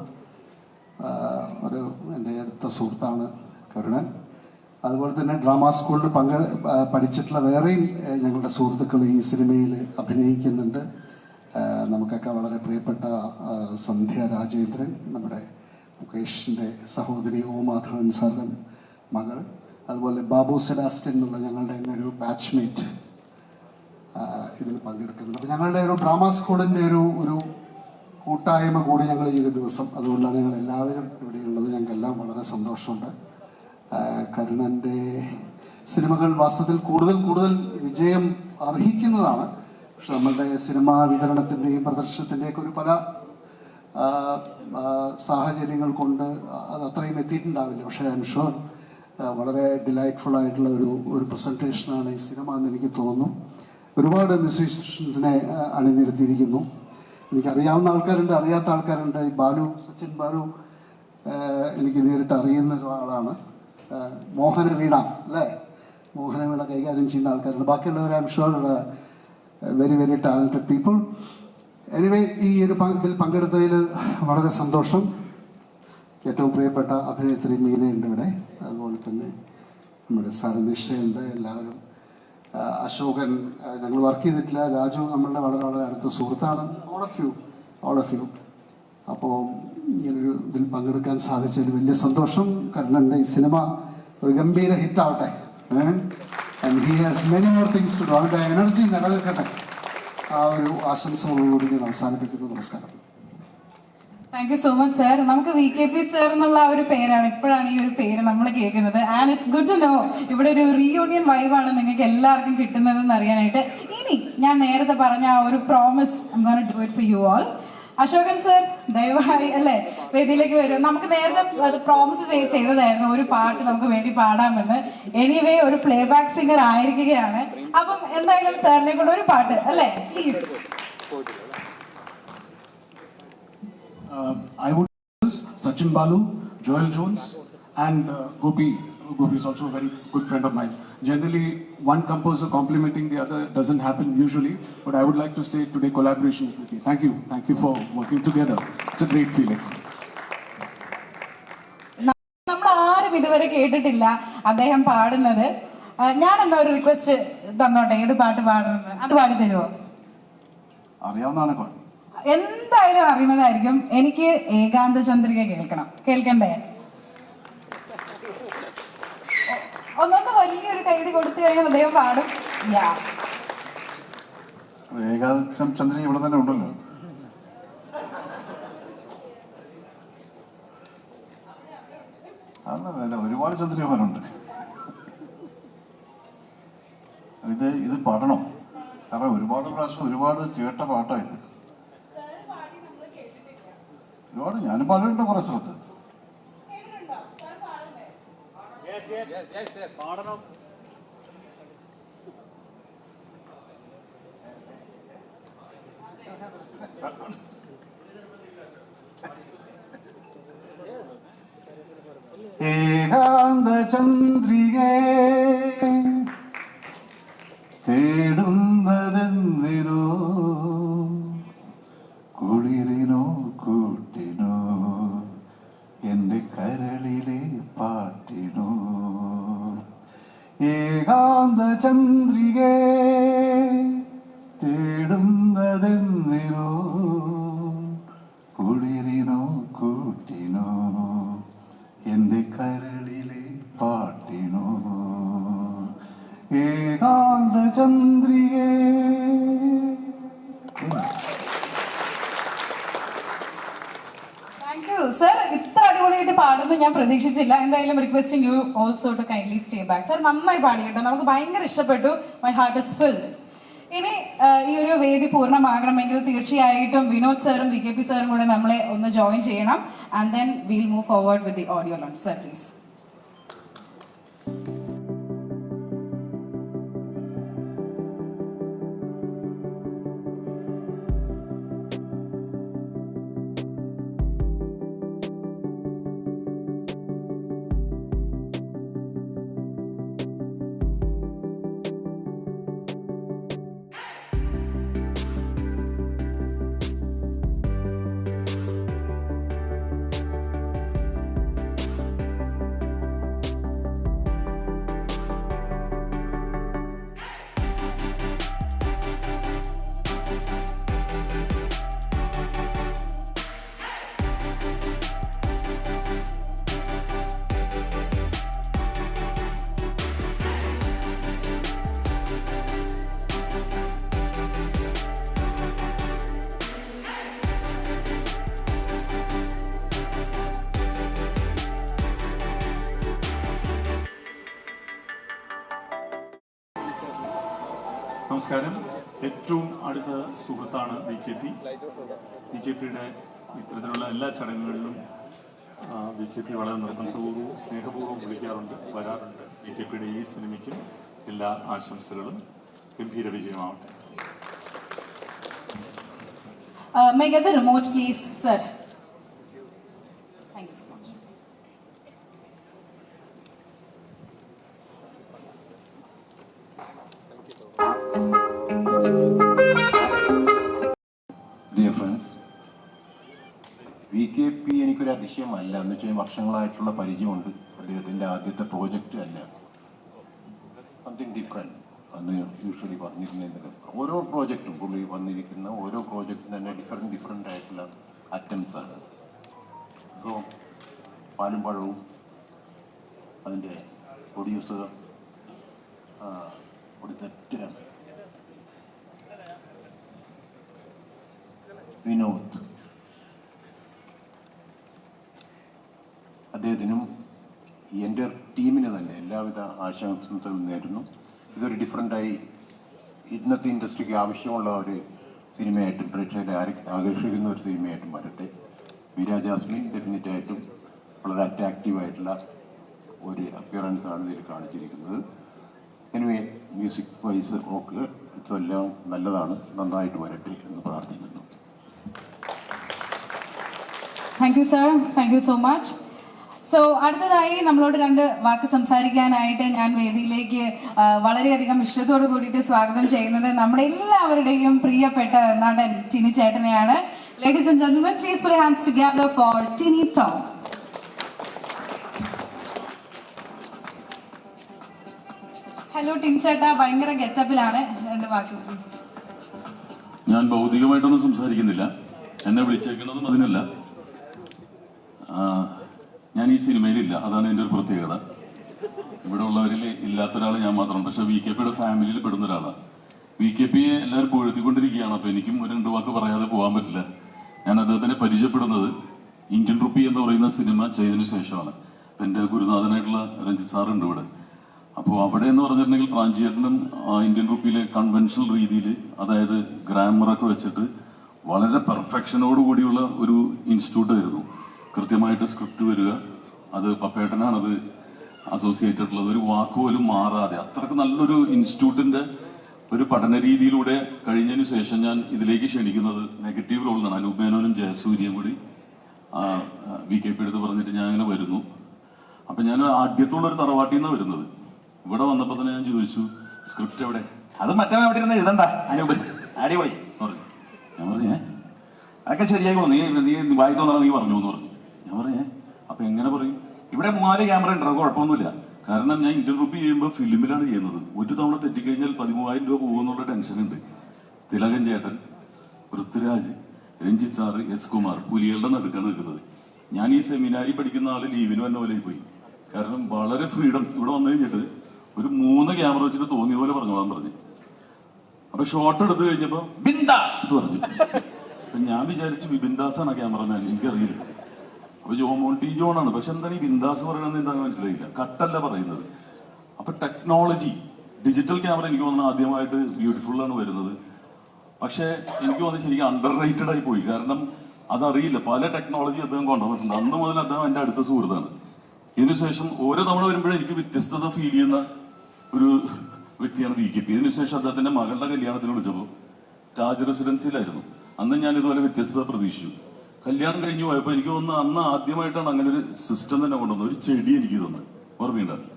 ഒരു എൻ്റെ അടുത്ത സുഹൃത്താണ് കരുണൻ. അതുപോലെ തന്നെ ഡ്രാമ സ്കൂളിൽ പഠിച്ചിട്ടുള്ള വേറെയും ഞങ്ങളുടെ സുഹൃത്തുക്കൾ ഈ സിനിമയിൽ അഭിനയിക്കുന്നുണ്ട്. നമുക്കൊക്കെ വളരെ പ്രിയപ്പെട്ട സന്ധ്യ രാജേന്ദ്രൻ, നമ്മുടെ മുകേഷിൻ്റെ സഹോദരി മാധവൻ സാറിൻ്റെ മകൾ, അതുപോലെ ബാബു സെബാസ്റ്റ്യൻ എന്നുള്ള ഞങ്ങളുടെ തന്നെ ഒരു ബാച്ച്മേറ്റ് ഇതിൽ പങ്കെടുക്കുന്നുണ്ട്. അപ്പോൾ ഞങ്ങളുടെ ഒരു ഡ്രാമ സ്കൂളിൻ്റെ ഒരു കൂട്ടായ്മ കൂടി ഞങ്ങൾ ഈ ഒരു ദിവസം, അതുകൊണ്ടാണ് ഞങ്ങൾ എല്ലാവരും ഇവിടെയുള്ളത്. ഞങ്ങൾക്കെല്ലാം വളരെ സന്തോഷമുണ്ട്. കരുണൻ്റെ സിനിമകൾ വാസ്തവത്തിൽ കൂടുതൽ വിജയം അർഹിക്കുന്നതാണ്. പക്ഷെ നമ്മളുടെ സിനിമാ വിതരണത്തിൻ്റെയും പ്രദർശനത്തിൻ്റെയൊക്കെ ഒരു പല സാഹചര്യങ്ങൾ കൊണ്ട് അത് അത്രയും എത്തിയിട്ടുണ്ടാവില്ല. പക്ഷേ ഐ എം ഷുവർ വളരെ ഡിലൈറ്റ്ഫുൾ ആയിട്ടുള്ള ഒരു പ്രസൻറ്റേഷനാണ് ഈ സിനിമ എന്ന് എനിക്ക് തോന്നുന്നു. ഒരുപാട് മ്യൂസീഷ്യൻസിനെ അണിനിരത്തിയിരിക്കുന്നു. എനിക്കറിയാവുന്ന ആൾക്കാരുണ്ട്, അറിയാത്ത ആൾക്കാരുണ്ട്. ഈ ബാലു, സച്ചിൻ ബാലു എനിക്ക് നേരിട്ട് അറിയുന്ന ഒരാളാണ്. മോഹന വീണ അല്ലേ, മോഹന വീണ കൈകാര്യം ചെയ്യുന്ന ആൾക്കാരുണ്ട്. ബാക്കിയുള്ളവർ I am sure very very talented people. Anyway, ഈ ഒരു ഇതിൽ പങ്കെടുത്തതിൽ വളരെ സന്തോഷം. ഏറ്റവും പ്രിയപ്പെട്ട അഭിനേത്രി മീനയുണ്ട് ഇവിടെ, അതുപോലെ തന്നെ നമ്മുടെ സരനിഷയുണ്ട്, എല്ലാവരും. അശോകൻ, ഞങ്ങൾ വർക്ക് ചെയ്തിട്ടില്ല. രാജു നമ്മളുടെ വളരെ വളരെ അടുത്ത സുഹൃത്താണ്. All of you. അപ്പോൾ ഇങ്ങനൊരു ഇതിൽ പങ്കെടുക്കാൻ സാധിച്ചതിൽ വലിയ സന്തോഷം. കർണൻ്റെ ഈ സിനിമ ഒരു ഗംഭീര ഹിറ്റാവട്ടെ. And he has many more things to do. അവൻ്റെ എനർജി നിലനിൽക്കട്ടെ. ആ ഒരു ആശംസകളോടുകൂടി ഞാൻ അവസാനിപ്പിക്കുന്നു. നമസ്കാരം. Thank you so much sir. നമുക്ക് VKP സർ എന്നുള്ള ആ ഒരു പേരാണ്, ഇപ്പോഴാണ് ഈ ഒരു പേര് നമ്മൾ കേൾക്കുന്നത്. And it's good to know ഇവിടെ ഒരു റീയൂണിയൻ വൈബാണ് നിങ്ങൾക്ക് എല്ലാവർക്കും കിട്ടുന്നതെന്ന് അറിയാനായിട്ട്. ഇനി ഞാൻ നേരത്തെ പറഞ്ഞ ആ ഒരു promise I am gonna do it for you all. Ashokan sir ദയവായി അല്ലേ വേദിയിലേക്ക് വരും. നമുക്ക് നേരത്തെ അത് പ്രോമിസ് ചെയ്തതായിരുന്നു ഒരു പാട്ട് നമുക്ക് വേണ്ടി പാടാമെന്ന്. എനിവേ ഒരു പ്ലേ ബാക്ക് സിംഗർ ആയിരിക്കുകയാണ്. അപ്പം എന്തായാലും സാറിനെ കൊണ്ട് ഒരു പാട്ട് അല്ലേ, please. I would Sachin Balu, Joel Jones, and Gopi. Gopi is also a very good friend of mine. Generally, one composer complimenting the other doesn't happen usually, but I would like to say today collaboration is the key. Thank you for working together. It's a great feeling. നമ്മൾ ആരും ഇതുവരെ കേട്ടിട്ടില്ല അദ്ദേഹം പാടുന്നത്. ഞാൻ എന്താ ഒരു request തന്നോട്ടെ, ഏത് പാട്ട് പാടുന്നത് അത് പാടി തരുമോ? അറിയാവുന്നതാണ്. എന്തായാലും അറിയുന്നതായിരിക്കും. എനിക്ക് ഏകാന്ത ചന്ദ്രിക കേൾക്കണ്ടേ? ഒന്നൊന്ന് വലിയൊരു കൈയടി കൊടുത്തു കഴിഞ്ഞാൽ അദ്ദേഹം പാടും. ഏകാദശം ചന്ദ്രൻ ഇവിടെ തന്നെ ഉണ്ടല്ലോ. അതല്ല, ഒരുപാട് ചന്ദ്രന്മാരുണ്ട്. ഇത് പാടണം, കാരണം ഒരുപാട് പ്രാവശ്യം ഒരുപാട് കേട്ട പാട്ടായത്. ഒരുപാട് ഞാനും പാടിയിട്ടുണ്ട് കുറെ സ്ഥലത്ത്. ഏകാന്ത ചന്ദ്രികേ തേടുന്നതെന്തിനോ, കുളിരിനോ കൂട്ടിനോ, എൻ്റെ കരളിലെ പാട്ടിനോ. ഏകാന്ത ചന്ദ്രികേ തേടുന്നതെന്തിനോ, കുളിരിനോ കൂട്ടിനോ, എൻ്റെ കരളിലെ പാട്ടിനോ. ഏകാന്ത ചന്ദ്രികേ. Thank you sir. ഇത്ര അടിപൊളിയായിട്ട് പാടുന്നത് ഞാൻ പ്രതീക്ഷിച്ചില്ല. എന്തായാലും requesting you also to kindly stay back. Sir നന്നായി പാടി കേട്ടോ, നമുക്ക് ഭയങ്കര ഇഷ്ടപ്പെട്ടു. My heart is filled. ഇനി ഈ ഒരു വേദി പൂർണ്ണമാകണമെങ്കിൽ തീർച്ചയായിട്ടും വിനോദ് സാറും VKP സാറും കൂടെ നമ്മളെ ഒന്ന് ജോയിൻ ചെയ്യണം. And then will move forward with the audio launch. Sir please. നമസ്കാരം. ഏറ്റവും അടുത്ത സുഹൃത്താണ് VKPയുടെ ഇത്തരത്തിലുള്ള എല്ലാ ചടങ്ങുകളിലും VKP വളരെ നിർബന്ധപൂർവ്വവും സ്നേഹപൂർവ്വം വിളിക്കാറുണ്ട്, വരാറുണ്ട്. VKPയുടെ ഈ സിനിമയ്ക്കും എല്ലാ ആശംസകളും. ഗംഭീര വിജയമാവട്ടെ. May I get the remote, please, sir? Thank you so much. Dear friends, VKP എനിക്കൊരു അതിശയമല്ല. എന്ന് വെച്ചാൽ വർഷങ്ങളായിട്ടുള്ള പരിചയമുണ്ട്. അദ്ദേഹത്തിൻ്റെ ആദ്യത്തെ പ്രോജക്റ്റ് അല്ല, സംതിങ് ഡിഫറെൻറ്റ് അന്ന് യൂഷ്വലി പറഞ്ഞിരുന്നതിന്. ഓരോ പ്രോജക്റ്റും പുള്ളി വന്നിരിക്കുന്ന ഓരോ പ്രോജക്റ്റും തന്നെ ഡിഫറെൻ്റ് ആയിട്ടുള്ള അറ്റംപ്റ്റ്സ് ആണ്. സോ പാലും പഴവും അതിൻ്റെ പ്രൊഡ്യൂസർ വിനോദ്, അദ്ദേഹത്തിനും എൻ്റെ ടീമിന് തന്നെ എല്ലാവിധ ആശംസകളും നേരുന്നു. ഇതൊരു ഡിഫറെൻ്റായി ഇന്നത്തെ ഇൻഡസ്ട്രിക്ക് ആവശ്യമുള്ള ഒരു സിനിമയായിട്ടും പ്രേക്ഷകരെ ആകർഷിക്കുന്ന ഒരു സിനിമയായിട്ടും വരട്ടെ. മീര ജാസ്മിൻ ഡെഫിനറ്റായിട്ടും വളരെ അട്രാക്റ്റീവായിട്ടുള്ള ഒരു അപ്പിയറൻസ് ആണ് ഇതിൽ കാണിച്ചിരിക്കുന്നത്. എനിവേ മ്യൂസിക് വൈസ് ഒക്കെ ഇതെല്ലാം നല്ലതാണ്, നന്നായിട്ട് വരട്ടെ എന്ന് പ്രാർത്ഥിക്കുന്നു. Thank you sir, thank you so much. So അടുത്തതായി നമ്മളോട് 2 വാക്ക് സംസാരിക്കാനായിട്ട് ഞാൻ വേദിയിലേക്ക് വളരെയധികം ഇഷ്ടത്തോട് കൂടിയിട്ട് സ്വാഗതം ചെയ്യുന്നത് നമ്മുടെ എല്ലാവരുടെയും പ്രിയപ്പെട്ട നടൻ ടിനി ചേട്ടനെയാണ്. Ladies and gentlemen, please put your hands together for Tini Tom. Hello Tini ചേട്ടാ, ഭയങ്കര ഗെറ്റപ്പിലാണ്. 2 വാക്ക് പ്ലീസ്. ഞാൻ ഭൗതികമായിട്ടൊന്നും സംസാരിക്കുന്നില്ല, എന്നെ വിളിച്ചേക്കുന്നതും അതിനല്ല. ഞാൻ ഈ സിനിമയിലില്ല, അതാണ് എൻ്റെ ഒരു പ്രത്യേകത. ഇവിടെ ഉള്ളവരിൽ ഇല്ലാത്തൊരാൾ ഞാൻ മാത്രം. പക്ഷെ VKPയുടെ ഫാമിലിയിൽ പെടുന്ന ഒരാളാണ്. VKPയെ എല്ലാവരും പുകഴ്ത്തിക്കൊണ്ടിരിക്കുകയാണ്. അപ്പോൾ എനിക്കും 2 വാക്ക് പറയാതെ പോകാൻ പറ്റില്ല. ഞാൻ അദ്ദേഹത്തിനെ പരിചയപ്പെടുന്നത് ഇന്ത്യൻ റുപ്പി എന്ന് പറയുന്ന സിനിമ ചെയ്തതിനു ശേഷമാണ്. അപ്പം എൻ്റെ ഗുരുനാഥനായിട്ടുള്ള രഞ്ജിത്ത് സാറുണ്ട് ഇവിടെ. അപ്പോൾ അവിടെ എന്ന് പറഞ്ഞിട്ടുണ്ടെങ്കിൽ പ്രാഞ്ചിയേട്ടനും ഇന്ത്യൻ റുപ്പിയിലെ കൺവെൻഷണൽ രീതിയിൽ, അതായത് ഗ്രാമറൊക്കെ വെച്ചിട്ട് വളരെ പെർഫെക്ഷനോടുകൂടിയുള്ള ഒരു ഇൻസ്റ്റിറ്റ്യൂട്ടായിരുന്നു. കൃത്യമായിട്ട് സ്ക്രിപ്റ്റ് വരിക, അത് പപ്പേട്ടനാണത് അസോസിയേറ്റ് ഉള്ളത്, ഒരു വാക്ക് പോലും മാറാതെ അത്രക്ക് നല്ലൊരു ഇൻസ്റ്റിറ്റ്യൂട്ടിന്റെ ഒരു പഠന രീതിയിലൂടെ കഴിഞ്ഞതിന് ശേഷം ഞാൻ ഇതിലേക്ക് ക്ഷണിക്കുന്നത് നെഗറ്റീവ് റോളിലാണ്. അനൂപ് മേനോനും ജയസൂര്യയും കൂടി VKP എടുത്ത് പറഞ്ഞിട്ട് ഞാൻ അങ്ങനെ വരുന്നു. അപ്പം ഞാൻ ആദ്യത്തുള്ളൊരു തറവാട്ടിൽ നിന്ന് വരുന്നത്. ഇവിടെ വന്നപ്പോൾ തന്നെ ഞാൻ ചോദിച്ചു, സ്ക്രിപ്റ്റ് എവിടെ? അത് മറ്റേ എവിടെ ഇരുന്ന് എഴുതണ്ട അനൂപ്, അടിപൊളി പറഞ്ഞു. ഞാൻ പറഞ്ഞേ അതൊക്കെ ശരിയായിക്കോളൂ, നീ വായി തോന്നണം നീ പറഞ്ഞു എന്ന് പറഞ്ഞു. ഞാൻ പറഞ്ഞേ അപ്പൊ എങ്ങനെ പറയും? ഇവിടെ 4 ക്യാമറ ഉണ്ടോ, കുഴപ്പമൊന്നുമില്ല. കാരണം ഞാൻ ഇന്ത്യൻ റുപ്പി ചെയ്യുമ്പോൾ ഫിലിമിലാണ് ചെയ്യുന്നത്. ഒരു തവണ തെറ്റിക്കഴിഞ്ഞാൽ 13,000 രൂപ പോകുമെന്നുള്ള ടെൻഷനുണ്ട്. തിലകൻ ചേട്ടൻ, പൃഥ്വിരാജ്, രഞ്ജിത്ത് സാറ്, S കുമാർ പുലികളുടെ നടുക്കാണ് നിൽക്കുന്നത്. ഞാൻ ഈ സെമിനാരിൽ പഠിക്കുന്ന ആള് ലീവിന് വന്ന പോലെ പോയി. കാരണം വളരെ ഫ്രീഡം. ഇവിടെ വന്നു കഴിഞ്ഞിട്ട് ഒരു 3 ക്യാമറ വെച്ചിട്ട് തോന്നിയ പോലെ പറഞ്ഞോളാൻ പറഞ്ഞു. അപ്പൊ ഷോട്ട് എടുത്തു കഴിഞ്ഞപ്പോ ബിന്ദാസ് എന്ന് പറഞ്ഞു. അപ്പൊ ഞാൻ വിചാരിച്ചു ബിന്ദാസാണ് ക്യാമറമാൻ, എനിക്കറിയില്ല. അപ്പൊ ജോമോണ്ടി ജോണാണ്. പക്ഷെ എന്താണ് ഈ ബിന്ദാസ് പറയണമെന്ന് എന്താണെന്ന് മനസ്സിലായില്ല. കട്ടല്ല പറയുന്നത്. അപ്പൊ ടെക്നോളജി, ഡിജിറ്റൽ ക്യാമറ എനിക്ക് തോന്നുന്നു ആദ്യമായിട്ട് ബ്യൂട്ടിഫുൾ ആണ് വരുന്നത്. പക്ഷെ എനിക്ക് തോന്നുന്നു ശരിക്കും അണ്ടർ റേറ്റഡ് ആയി പോയി. കാരണം അതറിയില്ല, പല ടെക്നോളജി അദ്ദേഹം കൊണ്ടുവന്നിട്ടുണ്ട്. അന്ന് മുതൽ അദ്ദേഹം എൻ്റെ അടുത്ത സുഹൃത്താണ്. ഇതിനുശേഷം ഓരോ തവണ വരുമ്പോഴും എനിക്ക് വ്യത്യസ്തത ഫീൽ ചെയ്യുന്ന ഒരു വ്യക്തിയാണ് VKP. ഇതിനുശേഷം അദ്ദേഹത്തിന്റെ മകളുടെ കല്യാണത്തിന് വിളിച്ചപ്പോൾ താജ് റെസിഡൻസിയിലായിരുന്നു. അന്ന് ഞാൻ ഇതുപോലെ വ്യത്യസ്തത പ്രതീക്ഷിച്ചു. കല്യാണം കഴിഞ്ഞു പോയപ്പോൾ എനിക്ക് തോന്നുന്നു അന്ന് ആദ്യമായിട്ടാണ് അങ്ങനെ ഒരു സിസ്റ്റം തന്നെ കൊണ്ടുവന്നത്. ഒരു ചെടി എനിക്ക് തന്നു, ഓർമ്മയുണ്ടായിരുന്നു.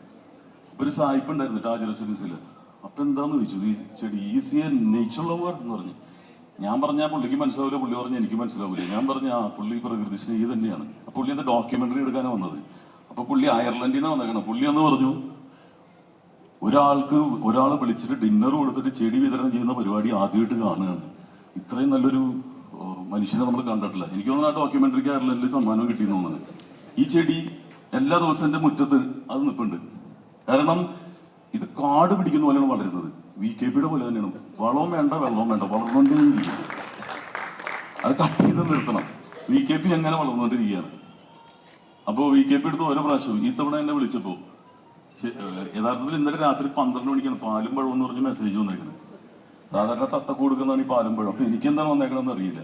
അപ്പൊ ഒരു സായിപ്പ് ഉണ്ടായിരുന്നു താജ് റെസിഡൻസിൽ. അപ്പൊ എന്താന്ന് ചോദിച്ചു, ഈ ചെടി ഈസി നേച്ചർ ലവർ എന്ന് പറഞ്ഞു. ഞാൻ പറഞ്ഞാൽ പുള്ളിക്ക് മനസ്സിലാവില്ല, പുള്ളി പറഞ്ഞാൽ എനിക്ക് മനസ്സിലാവില്ല. ഞാൻ പറഞ്ഞ പുള്ളി പ്രകൃതി സ്നേഹി തന്നെയാണ്. അപ്പൊ പുള്ളി എന്താ ഡോക്യുമെന്ററി എടുക്കാനാണ് വന്നത്. അപ്പൊ പുള്ളി അയർലൻഡിൽ നിന്ന് വന്നേക്കണം. പുള്ളി എന്ന് പറഞ്ഞു, ഒരാളെ വിളിച്ചിട്ട് ഡിന്നർ കൊടുത്തിട്ട് ചെടി വിതരണം ചെയ്യുന്ന പരിപാടി ആദ്യമായിട്ട് കാണുകയാണ്. ഇത്രയും നല്ലൊരു മനുഷ്യനെ നമ്മൾ കണ്ടിട്ടില്ല. എനിക്ക് തോന്നുന്നു ആ ഡോക്യുമെന്ററിക്ക് അയർലൻഡിൽ സമ്മാനം കിട്ടിയെന്ന് തോന്നുന്നത്. ഈ ചെടി എല്ലാ ദിവസവും എൻ്റെ മുറ്റത്ത് അത് നിൽപ്പുണ്ട്. കാരണം ഇത് കാട് പിടിക്കുന്ന പോലെയാണ് വളരുന്നത്. VKPയുടെ പോലെ തന്നെയാണ്. വളവും വേണ്ട വെള്ളവും വേണ്ട, വളർന്നുകൊണ്ടേയിരിക്കും. അത് കട്ട് ചെയ്ത് നിർത്തണം. VKP എങ്ങനെ വളർന്നുകൊണ്ടിരിക്കുകയാണ്. അപ്പോൾ VKP എടുത്ത് ഓരോ പ്രാവശ്യവും ഈ തവണ എന്നെ വിളിച്ചപ്പോൾ യഥാർത്ഥത്തിൽ ഇന്നലെ രാത്രി 12 മണിക്കാണ് പാലും പഴം എന്ന് പറഞ്ഞ് മെസ്സേജ് വന്നേക്കുന്നത്. സാധാരണ തത്ത കൊടുക്കുന്നതാണ് ഈ പാലും പഴം. അപ്പൊ എനിക്കെന്താണ് വന്നേക്കണമെന്ന് അറിയില്ല.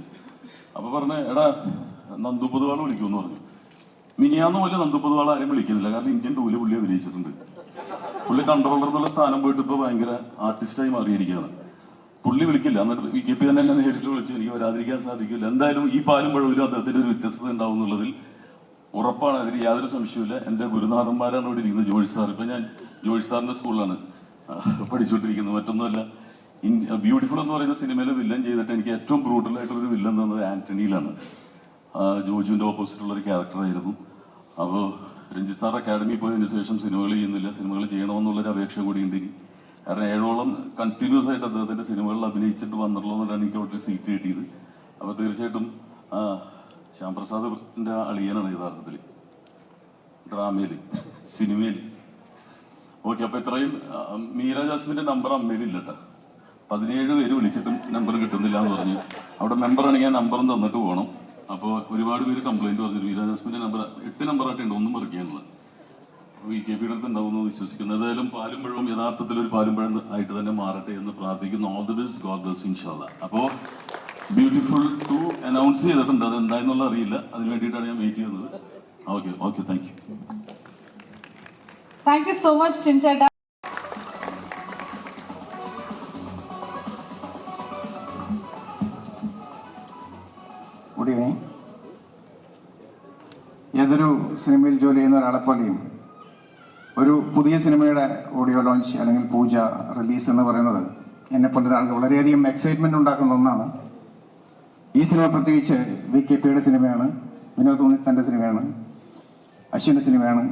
അപ്പൊ പറഞ്ഞ എടാ നന്ദു പൊതുവാൾ വിളിക്കുമെന്ന് പറഞ്ഞു. മിനിയാന്ന് പോലെ നന്ദു പൊതുവാൾ ആരും വിളിക്കുന്നില്ല. കാരണം ഇന്ത്യൻ ടൂല് പുള്ളി അഭിനയിച്ചിട്ടുണ്ട്. പുള്ളി കൺട്രോളർ എന്നുള്ള സ്ഥാനം പോയിട്ട് ഇപ്പൊ ഭയങ്കര ആർട്ടിസ്റ്റായി മാറിയിരിക്കുകയാണ്. പുള്ളി വിളിക്കില്ല, എന്നിട്ട് VKP തന്നെ എന്നെ നേരിട്ട് വിളിച്ച് എനിക്ക് വരാതിരിക്കാൻ സാധിക്കില്ല. എന്തായാലും ഈ പാലും പഴവിലും അദ്ദേഹത്തിന് ഒരു വ്യത്യസ്തത ഉണ്ടാവും എന്നുള്ളതിൽ ഉറപ്പാണ്, അതിൽ യാതൊരു സംശയവുമില്ല. എൻ്റെ ഗുരുനാഥന്മാരാണ് ഇവിടെ ഇരിക്കുന്നത്. ജോഷി സാർ, ഇപ്പം ഞാൻ ജോഷി സാറിൻ്റെ സ്കൂളിലാണ് പഠിച്ചുകൊണ്ടിരിക്കുന്നത്. മറ്റൊന്നുമല്ല, ബ്യൂട്ടിഫുൾ എന്ന് പറയുന്ന സിനിമയിലെ വില്ലൻ ചെയ്തിട്ട് എനിക്ക് ഏറ്റവും ബ്രൂട്ടലായിട്ടുള്ളൊരു വില്ലൻ തന്നത് ആന്റണിയിലാണ്. ജോജുവിൻ്റെ ഓപ്പോസിറ്റുള്ള ഒരു ക്യാരക്ടറായിരുന്നു. അപ്പോൾ രഞ്ജിത്ത് സാർ അക്കാഡമി പോയതിനു ശേഷം സിനിമകൾ ചെയ്യുന്നില്ല, സിനിമകൾ ചെയ്യണമെന്നുള്ളൊരു അപേക്ഷ കൂടി ഉണ്ട്. കാരണം 7ഓളം കണ്ടിന്യൂസ് ആയിട്ട് അദ്ദേഹത്തിൻ്റെ സിനിമകളിൽ അഭിനയിച്ചിട്ട് വന്നിട്ടുള്ളൂ എന്നാണ് എനിക്ക് അവിടെ സീറ്റ് കിട്ടിയത്. അപ്പോൾ തീർച്ചയായിട്ടും ശ്യാംപ്രസാദിൻ്റെ അളിയനാണ് യഥാർത്ഥത്തിൽ ഡ്രാമയിൽ, സിനിമയിൽ. ഓക്കെ, അപ്പോൾ ഇത്രയും. മീര ജാസ്മിൻ്റെ നമ്പർ അമ്മയിലില്ല കേട്ടോ. 17 പേര് വിളിച്ചിട്ടും നമ്പർ കിട്ടുന്നില്ല എന്ന് പറഞ്ഞു. അവിടെ മെമ്പറാണെങ്കിൽ ആ നമ്പറും തന്നിട്ട് പോകണം. അപ്പോൾ ഒരുപാട് പേര് കംപ്ലൈൻറ്റ് പറഞ്ഞു. മീര ജാസ്മിൻ്റെ നമ്പർ 8 നമ്പറായിട്ടുണ്ട്, ഒന്നും മറിക്കാനുള്ളത്. VKPയുടെ അടുത്ത് ഉണ്ടാവുമെന്ന് വിശ്വസിക്കുന്നു. ഏതായാലും പാലും പഴവും യഥാർത്ഥത്തിൽ ഒരു പാലും പഴം ആയിട്ട് തന്നെ മാറട്ടെ എന്ന് പ്രാർത്ഥിക്കുന്നു. All the best, God bless ഇൻഷാല്ലാ. അപ്പോൾ ബ്യൂട്ടിഫുൾ 2 അനൗൺസ് ചെയ്തിട്ടുണ്ട്, അത് എന്തായെന്നുള്ള അറിയില്ല, അതിന് വേണ്ടിയിട്ടാണ് ഞാൻ വെയിറ്റ് ചെയ്യുന്നത്. Okay, thank you. Thank you so much ചിൻചേട്ടാ. Good evening. ഏതൊരു സിനിമയിൽ ജോലി ചെയ്യുന്ന ഒരാളെപ്പോലെയും ഒരു പുതിയ സിനിമയുടെ ഓഡിയോ ലോഞ്ച് അല്ലെങ്കിൽ പൂജ, റിലീസ് എന്ന് പറയുന്നത് എന്നെപ്പോലെ ഒരാൾക്ക് വളരെയധികം എക്സൈറ്റ്മെന്റ് ഉണ്ടാക്കുന്ന ഒന്നാണ്. ഈ സിനിമ പ്രത്യേകിച്ച് VKPയുടെ സിനിമയാണ്, വിനോദ് ഉണ്ണിത്താൻ്റെ സിനിമയാണ്, അശ്വിൻ്റെ സിനിമയാണ്,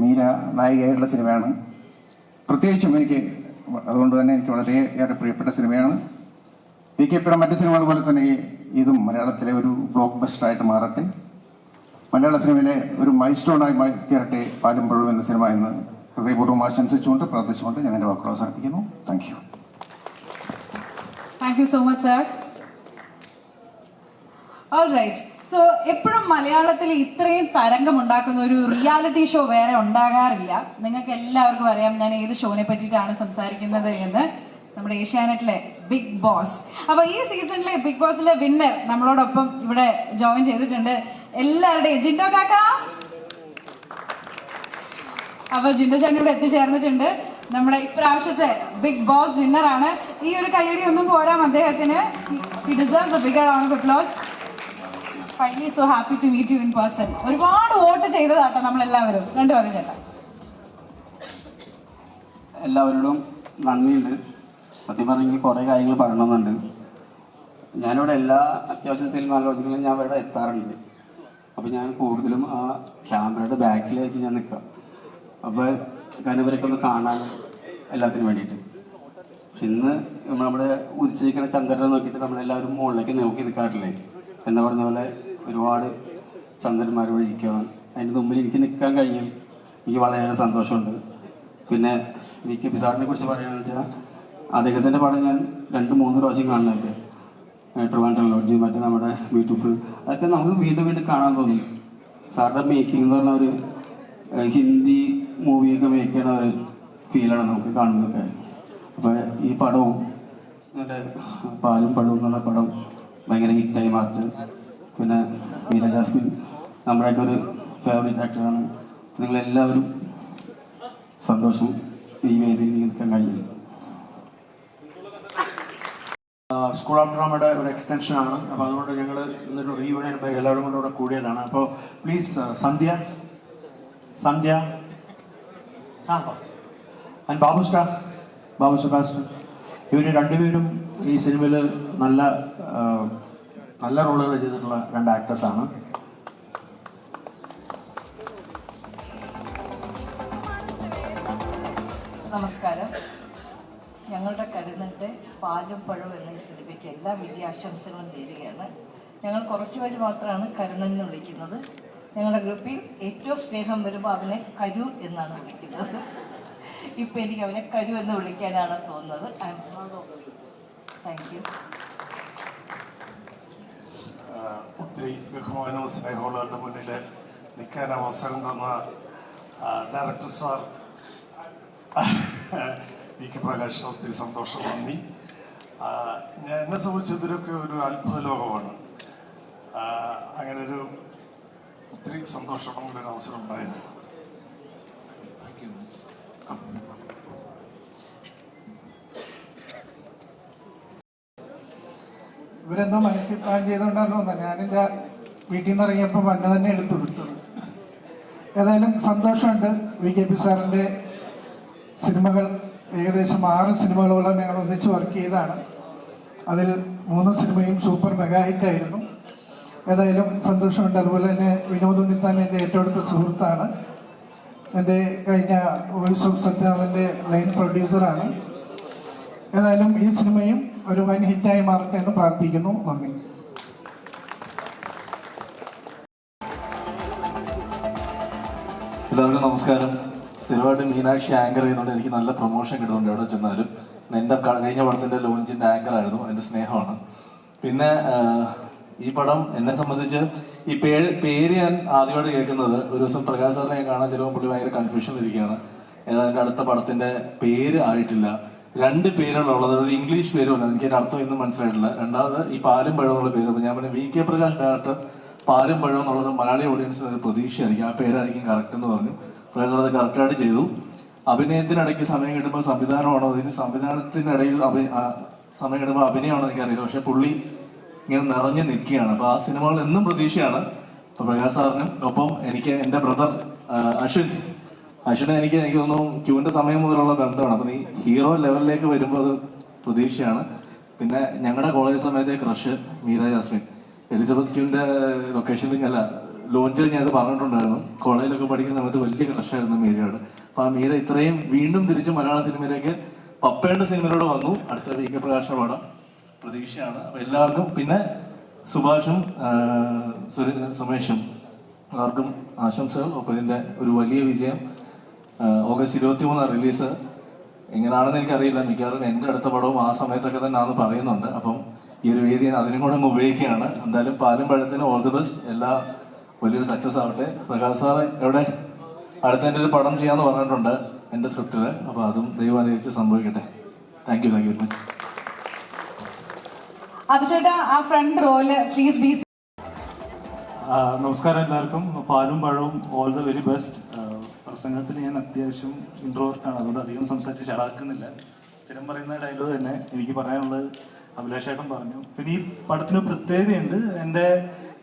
മീര നായികയായിട്ടുള്ള സിനിമയാണ്. പ്രത്യേകിച്ചും അതുകൊണ്ട് തന്നെ എനിക്ക് വളരെയേറെ പ്രിയപ്പെട്ട സിനിമയാണ്. VKPയുടെ മറ്റു സിനിമകൾ പോലെ തന്നെ ഇതും മലയാളത്തിലെ ഒരു ബ്ലോക്ക് ബസ്റ്ററായിട്ട് മാറട്ടെ, മലയാള സിനിമയിലെ ഒരു മൈൽ സ്റ്റോണായി തീരട്ടെ പാലും പഴവും എന്ന സിനിമ എന്ന് ഹൃദയപൂർവ്വം ആശംസിച്ചുകൊണ്ട് പ്രാർത്ഥിച്ചുകൊണ്ട് ഞാൻ എൻ്റെ വാക്കുകൾ അവസാനിപ്പിക്കുന്നു. Thank you. Thank you so much sir. All right. So എപ്പോഴും മലയാളത്തിൽ ഇത്രയും തരംഗം ഉണ്ടാക്കുന്ന ഒരു റിയാലിറ്റി ഷോ വേറെ ഉണ്ടാകാറില്ല. നിങ്ങൾക്ക് എല്ലാവർക്കും അറിയാം ഞാൻ ഏത് ഷോനെ പറ്റിയിട്ടാണ് സംസാരിക്കുന്നത് എന്ന്. നമ്മുടെ ഏഷ്യാനെറ്റിലെ ബിഗ് ബോസ്. അപ്പൊ ഈ സീസണിലെ ബിഗ് ബോസിലെ വിന്നർ നമ്മളോടൊപ്പം ഇവിടെ ജോയിൻ ചെയ്തിട്ടുണ്ട്. എല്ലാവരുടെയും ജിൻഡോ കാക്ക. അപ്പൊ ജിൻഡോ ചേട്ടൻ ഇവിടെ എത്തിച്ചേർന്നിട്ടുണ്ട്. നമ്മുടെ ഇപ്രാവശ്യത്തെ ബിഗ് ബോസ് വിന്നറാണ്. ഈ ഒരു കയ്യടി ഒന്നും പോരാം അദ്ദേഹത്തിന്. He deserves a big round of applause. Finally so happy to meet you in person. ഒരുപാട് വോട്ട് ചെയ്തതാട്ടോ നമ്മളെല്ലാവരും. രണ്ടു വക ചേട്ടാ. എല്ലാവരോടും നന്ദിയുണ്ട്. സത്യം പറഞ്ഞെങ്കിൽ കുറേ കാര്യങ്ങൾ പറയണമെന്നുണ്ട്. ഞാനിവിടെ എല്ലാ അത്യാവശ്യ സിനിമ ലോജികളും ഞാൻ ഇവിടെ എത്താറുണ്ട്. അപ്പോൾ ഞാൻ കൂടുതലും ആ ക്യാമറയുടെ ബാക്കിലേക്ക് ഞാൻ നിൽക്കുക. അപ്പോൾ കാരണം ഇവരൊക്കെ ഒന്ന് കാണാനും എല്ലാത്തിനും വേണ്ടിയിട്ട്. പക്ഷെ ഇന്ന് നമ്മുടെ ഉദിച്ചിരിക്കുന്ന ചന്ദ്രനെ നോക്കിയിട്ട് നമ്മളെല്ലാവരും മുകളിലേക്ക് നോക്കി നിൽക്കാറില്ലേ എന്ന് പറഞ്ഞ പോലെ ഒരുപാട് ചന്ദ്രന്മാരോട് ഇരിക്കുകയാണ്. അതിൻ്റെ മുമ്പിൽ എനിക്ക് നിൽക്കാൻ കഴിഞ്ഞാൽ എനിക്ക് വളരെയേറെ സന്തോഷമുണ്ട്. പിന്നെ VKP സാറിനെ കുറിച്ച് പറയുകയാണെന്ന് വെച്ചാൽ അദ്ദേഹത്തിൻ്റെ പടം ഞാൻ 2-3 പ്രാവശ്യം കാണുന്നതൊക്കെ, ട്രിവാൻഡ്രം ലോഡ്ജ്, മറ്റേ നമ്മുടെ ബ്യൂട്ടിഫുൾ, അതൊക്കെ നമുക്ക് വീണ്ടും വീണ്ടും കാണാൻ തോന്നി. സാറിൻ്റെ മേക്കിംഗ് എന്ന് പറഞ്ഞ ഒരു ഹിന്ദി മൂവിയൊക്കെ മേക്ക് ചെയ്യണ ഒരു ഫീലാണ് നമുക്ക് കാണുന്നതൊക്കെ. അപ്പോൾ ഈ പടവും എൻ്റെ പാലും പഴവും എന്നുള്ള പടം ഭയങ്കര ഹിറ്റായി മാറ്റി. പിന്നെ മീര ജാസ്മിൻ നമ്മുടെയൊക്കെ ഒരു ഫേവറേറ്റ് ആക്ടറാണ്. നിങ്ങളെല്ലാവരും സന്തോഷം ഈ വേദിയിൽ നിൽക്കാൻ കഴിയില്ല. സ്കൂൾ ഓഫ് ഡ്രാമയുടെ ഒരു എക്സ്റ്റൻഷനാണ്. അപ്പോൾ അതുകൊണ്ട് ഞങ്ങൾ ഇന്നൊരു റീയൂണിയൻ എല്ലാവരും കൂടെ ഇവിടെ കൂടിയതാണ്. അപ്പോൾ please Sandhya and Babu Sebastian, ഇവർ രണ്ടുപേരും ഈ സിനിമയിൽ നല്ല റോളുകൾ ചെയ്തിട്ടുള്ള 2 ആക്ടേഴ്സാണ്. നമസ്കാരം. ഞങ്ങളുടെ കരുണൻ്റെ പാലും പഴവും എന്ന സിനിമയ്ക്ക് എല്ലാ വിജയാശംസകളും നേരുകയാണ്. ഞങ്ങൾ കുറച്ച് പേര് മാത്രമാണ് കരുണൻ എന്ന് വിളിക്കുന്നത്. ഞങ്ങളുടെ ഗ്രൂപ്പിൽ ഏറ്റവും സ്നേഹം വരുമ്പോൾ അവനെ കരു എന്നാണ് വിളിക്കുന്നത്. ഇപ്പം എനിക്ക് അവനെ കരു എന്ന് വിളിക്കാനാണ് തോന്നുന്നത്. I am proud of you. Thank you. ഒത്തിരി ബഹുമാനവും സ്നേഹമുള്ളവരുടെ മുന്നിൽ നിൽക്കാൻ അവസരം തന്ന ഡയറക്ടർ സാർ VK പ്രകാശ്, ഒത്തിരി സന്തോഷം, നന്ദി. എന്നെ സംബന്ധിച്ച് ഇതൊക്കെ ഒരു അത്ഭുത ലോകമാണ്. അങ്ങനെ ഒരു ഒത്തിരി സന്തോഷം, അങ്ങനെ ഒരു അവസരം ഉണ്ടായിരുന്നു. ഇവരെന്തോ മനസ്സിൽ പ്ലാൻ ചെയ്തുകൊണ്ടാന്ന് തോന്നുന്നത്. ഞാനെൻ്റെ വീട്ടിൽ നിന്ന് ഇറങ്ങിയപ്പോൾ മഞ്ഞ തന്നെ എടുത്തു കൊടുത്തത്. ഏതായാലും സന്തോഷമുണ്ട്. VKP സാറിൻ്റെ സിനിമകൾ ഏകദേശം 6 സിനിമകളോളം ഞങ്ങൾ ഒന്നിച്ച് വർക്ക് ചെയ്തതാണ്. അതിൽ 3 സിനിമയും സൂപ്പർ മെഗാ ഹിറ്റായിരുന്നു. ഏതായാലും സന്തോഷമുണ്ട്. അതുപോലെ തന്നെ വിനോദ് ഉണ്ണിത്താൻ എൻ്റെ ഏറ്റവും അടുത്ത സുഹൃത്താണ്. എൻ്റെ കഴിഞ്ഞ വോയിസ് ഓഫ് സത്യാനന്ദൻ്റെ ലൈൻ പ്രൊഡ്യൂസറാണ്. ഏതായാലും ഈ സിനിമയും ഒരു വൻ ഹിറ്റായി മാറട്ടെ എന്ന് പ്രാർത്ഥിക്കുന്നു. നന്ദി. എല്ലാവർക്കും നമസ്കാരം. സ്ഥിരമായിട്ട് മീനാക്ഷി ആങ്കർ ചെയ്യുന്നതുകൊണ്ട് എനിക്ക് നല്ല പ്രൊമോഷൻ കിട്ടുന്നുണ്ട് എവിടെ ചെന്നാലും. എൻ്റെ കഴിഞ്ഞ പടത്തിൻ്റെ ലോഞ്ചിൻ്റെ ആങ്കർ ആയിരുന്നു. എൻ്റെ സ്നേഹമാണ്. പിന്നെ ഈ പടം എന്നെ സംബന്ധിച്ച് ഈ പേര് ഞാൻ ആദ്യമായിട്ട് കേൾക്കുന്നത് ഒരു ദിവസം പ്രകാശ് സാറിനെ കാണാൻ ചിലപ്പോൾ പുള്ളി ഭയങ്കര കൺഫ്യൂഷൻ ഇരിക്കുകയാണ്. അതിൻ്റെ അടുത്ത പടത്തിൻ്റെ പേര് ആയിട്ടില്ല. 2 പേരുകളുള്ളത്, ഒരു ഇംഗ്ലീഷ് പേരുമല്ല. എനിക്ക് അതിൻ്റെ അർത്ഥം ഇന്നും മനസ്സിലായിട്ടില്ല. രണ്ടാമത് ഈ പാലും പഴം എന്നുള്ള പേര്. അപ്പോൾ ഞാൻ പറഞ്ഞു VK പ്രകാശ് ഡയറക്ടർ പാലും പഴം എന്നുള്ളത് മലയാളി ഓഡിയൻസിന് ഒരു പ്രതീക്ഷയായിരിക്കും, ആ പേരായിരിക്കും കറക്റ്റ് എന്ന് പറഞ്ഞു. പ്രകാശ് അത് കറക്റ്റായിട്ട് ചെയ്തു. അഭിനയത്തിനിടയ്ക്ക് സമയം കിട്ടുമ്പോൾ സംവിധാനമാണോ, അതിന് സംവിധാനത്തിനിടയിൽ സമയം കിട്ടുമ്പോൾ അഭിനയമാണോ എനിക്കറിയില്ല. പക്ഷെ പുള്ളി ഇങ്ങനെ നിറഞ്ഞു നിൽക്കുകയാണ്. അപ്പോൾ ആ സിനിമകൾ എന്നും പ്രതീക്ഷയാണ്. അപ്പോൾ പ്രകാശ് സാറിനും ഒപ്പം എനിക്ക് എൻ്റെ ബ്രദർ അശ്വിനെ എനിക്ക് തോന്നുന്നു ക്യൂവിൻ്റെ സമയം മുതലുള്ള ബന്ധമാണ്. അപ്പം ഈ ഹീറോ ലെവലിലേക്ക് വരുമ്പോൾ അത് പ്രതീക്ഷയാണ്. പിന്നെ ഞങ്ങളുടെ കോളേജ് സമയത്തെ ക്രഷ് മീര ജാസ്മിൻ, എലിസബത്ത് ക്യൂവിൻ്റെ ലൊക്കേഷനിൽ അല്ല ലോഞ്ചിൽ ഞാൻ അത് പറഞ്ഞിട്ടുണ്ടായിരുന്നു. കോളേജിലൊക്കെ പഠിക്കുന്ന സമയത്ത് വലിയ ക്രഷായിരുന്നു മീരയോട്. അപ്പോൾ ആ മീര ഇത്രയും വീണ്ടും തിരിച്ച് മലയാള സിനിമയിലേക്ക് പപ്പേൻ്റെ സിനിമയിലൂടെ വന്നു. അടുത്ത VK പ്രകാശിന്റെ പടം പ്രതീക്ഷയാണ്. അപ്പോൾ എല്ലാവർക്കും, പിന്നെ സുഭാഷും സുമേഷും എല്ലാവർക്കും ആശംസകൾ. അപ്പോൾ ഇതിൻ്റെ ഒരു വലിയ വിജയം. August 23 release. എങ്ങനെയാണെന്ന് എനിക്കറിയില്ല. മിക്കവാറും എൻ്റെ അടുത്ത പടവും ആ സമയത്തൊക്കെ തന്നെ ആണെന്ന് പറയുന്നുണ്ട്. അപ്പം ഈ ഒരു വേദി അതിനും കൂടെ ഉപയോഗിക്കുകയാണ്. എന്തായാലും പാലും പഴത്തിന് ഓൾ ദി ബെസ്റ്റ്. എല്ലാ വലിയൊരു സക്സസ് ആവട്ടെ. പ്രകാശ് സാറ് എവിടെ അടുത്ത എൻ്റെ ഒരു പടം ചെയ്യാമെന്ന് പറഞ്ഞിട്ടുണ്ട് എൻ്റെ സ്ക്രിപ്റ്റിൽ. അപ്പോൾ അതും ദൈവം അനുവദിച്ച് സംഭവിക്കട്ടെ. Thank you very much. അഭിഷേട്ടാ, ആ ഫ്രണ്ട് റോയില് പ്ലീസ് ബി. നമസ്കാരം എല്ലാവർക്കും. പാലും പഴവും ഓൾ ദ വെരി ബെസ്റ്റ്. പ്രസംഗത്തിൽ ഞാൻ അത്യാവശ്യം ഇൻട്രോവർട്ടാണ്, അതുകൊണ്ട് അധികം സംസാരിച്ച് ചടാക്കുന്നില്ല. സ്ഥിരം പറയുന്ന ഡയലോഗ് തന്നെ എനിക്ക് പറയാനുള്ളത് അഭിലാഷേട്ടൻ പറഞ്ഞു. പിന്നെ ഈ പടത്തിന് പ്രത്യേകതയുണ്ട്. എൻ്റെ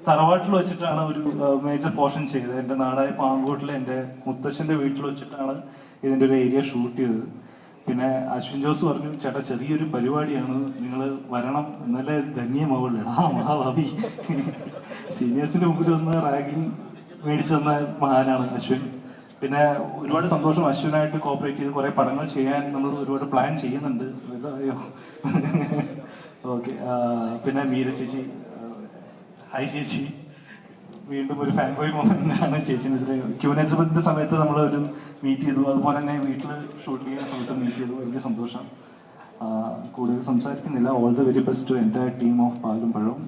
തറവാട്ടിൽ വെച്ചിട്ടാണ് ഒരു മേജർ പോർഷൻ ചെയ്തത്. എൻ്റെ നാടായ പാങ്കോട്ടിലെ എൻ്റെ മുത്തശ്ശൻ്റെ വീട്ടിൽ വെച്ചിട്ടാണ് ഇതിൻ്റെ ഒരു ഏരിയ ഷൂട്ട് ചെയ്തത്. പിന്നെ അശ്വിൻ ജോസ് പറഞ്ഞു, ചേട്ടാ ചെറിയൊരു പരിപാടിയാണ്, നിങ്ങൾ വരണം, എന്നാലേ ധന്യമാവുള്ളൂ. മഹാഭാവി സീനിയേഴ്സിൻ്റെ മുമ്പിൽ വന്ന് റാഗിങ് മേടിച്ചു തന്ന മഹാനാണ് അശ്വിൻ. പിന്നെ ഒരുപാട് സന്തോഷം അശ്വിനായിട്ട് കോപ്പറേറ്റ് ചെയ്ത് കുറേ പടങ്ങൾ ചെയ്യാൻ നമ്മൾ ഒരുപാട് പ്ലാൻ ചെയ്യുന്നുണ്ട്. അയ്യോ ഓക്കെ. പിന്നെ മീര ചേച്ചി, ഹായ് ചേച്ചി, വീണ്ടും ഒരു ഫാൻ ബോയ് മൊമെന്റാണ് ചേച്ചിനെതിരെ. ക്യൂനെൽസബത്തിന്റെ സമയത്ത് നമ്മൾ ഒരു മീറ്റ് ചെയ്തു, അതുപോലെ തന്നെ വീട്ടിൽ ഷൂട്ട് ചെയ്യുന്ന സമയത്ത് മീറ്റ് ചെയ്തു. വലിയ സന്തോഷം. കൂടുതൽ സംസാരിക്കുന്നില്ല. All the very best to entire team of Paalum Pazhavum.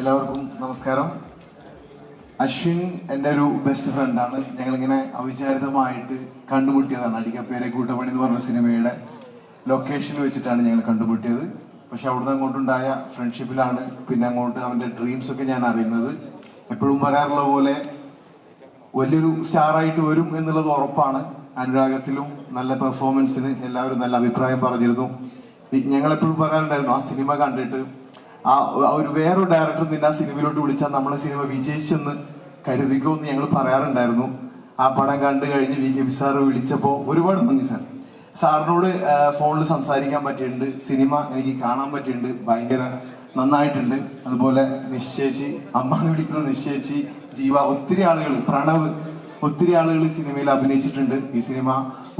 എല്ലാവർക്കും നമസ്കാരം. അശ്വിൻ എൻ്റെ ഒരു ബെസ്റ്റ് ഫ്രണ്ടാണ്. ഞങ്ങളിങ്ങനെ അവിചാരിതമായിട്ട് കണ്ടുമുട്ടിയതാണ്. അടിക്കപ്പേരെ കൂട്ടപ്പണി എന്ന് പറഞ്ഞ സിനിമയുടെ ലൊക്കേഷനിൽ വെച്ചിട്ടാണ് ഞങ്ങൾ കണ്ടുമുട്ടിയത്. പക്ഷെ അവിടുന്ന് അങ്ങോട്ടുണ്ടായ ഫ്രണ്ട്ഷിപ്പിലാണ് പിന്നെ അങ്ങോട്ട് അവൻ്റെ ഡ്രീംസൊക്കെ ഞാൻ അറിയുന്നത്. എപ്പോഴും പറയാറുള്ള പോലെ വലിയൊരു സ്റ്റാറായിട്ട് വരും എന്നുള്ളത് ഉറപ്പാണ്. അനുരാഗത്തിലും നല്ല പെർഫോമൻസിന് എല്ലാവരും നല്ല അഭിപ്രായം പറഞ്ഞിരുന്നു. ഞങ്ങളെപ്പോഴും പറയാറുണ്ടായിരുന്നു, ആ സിനിമ കണ്ടിട്ട് ആ ഒരു വേറൊരു ഡയറക്ടർ നിന്നെ ആ സിനിമയിലോട്ട് വിളിച്ചാൽ നമ്മളെ സിനിമ വിജയിച്ചെന്ന് കരുതിക്കുമെന്ന് ഞങ്ങൾ പറയാറുണ്ടായിരുന്നു. ആ പടം കണ്ടു കഴിഞ്ഞ് VKP സാറ് വിളിച്ചപ്പോൾ ഒരുപാട് നന്ദി സാർ. സാറിനോട് ഫോണിൽ സംസാരിക്കാൻ പറ്റിയിട്ടുണ്ട്, സിനിമ എനിക്ക് കാണാൻ പറ്റിയിട്ടുണ്ട്, ഭയങ്കര നന്നായിട്ടുണ്ട്. അതുപോലെ നിശ്ചയിച്ച് അമ്മാന്ന് വിളിക്കുന്ന നിശ്ചയിച്ച് ജീവ, ഒത്തിരി ആളുകൾ, പ്രണവ്, ഒത്തിരി ആളുകൾ ഈ സിനിമയിൽ അഭിനയിച്ചിട്ടുണ്ട്. ഈ സിനിമ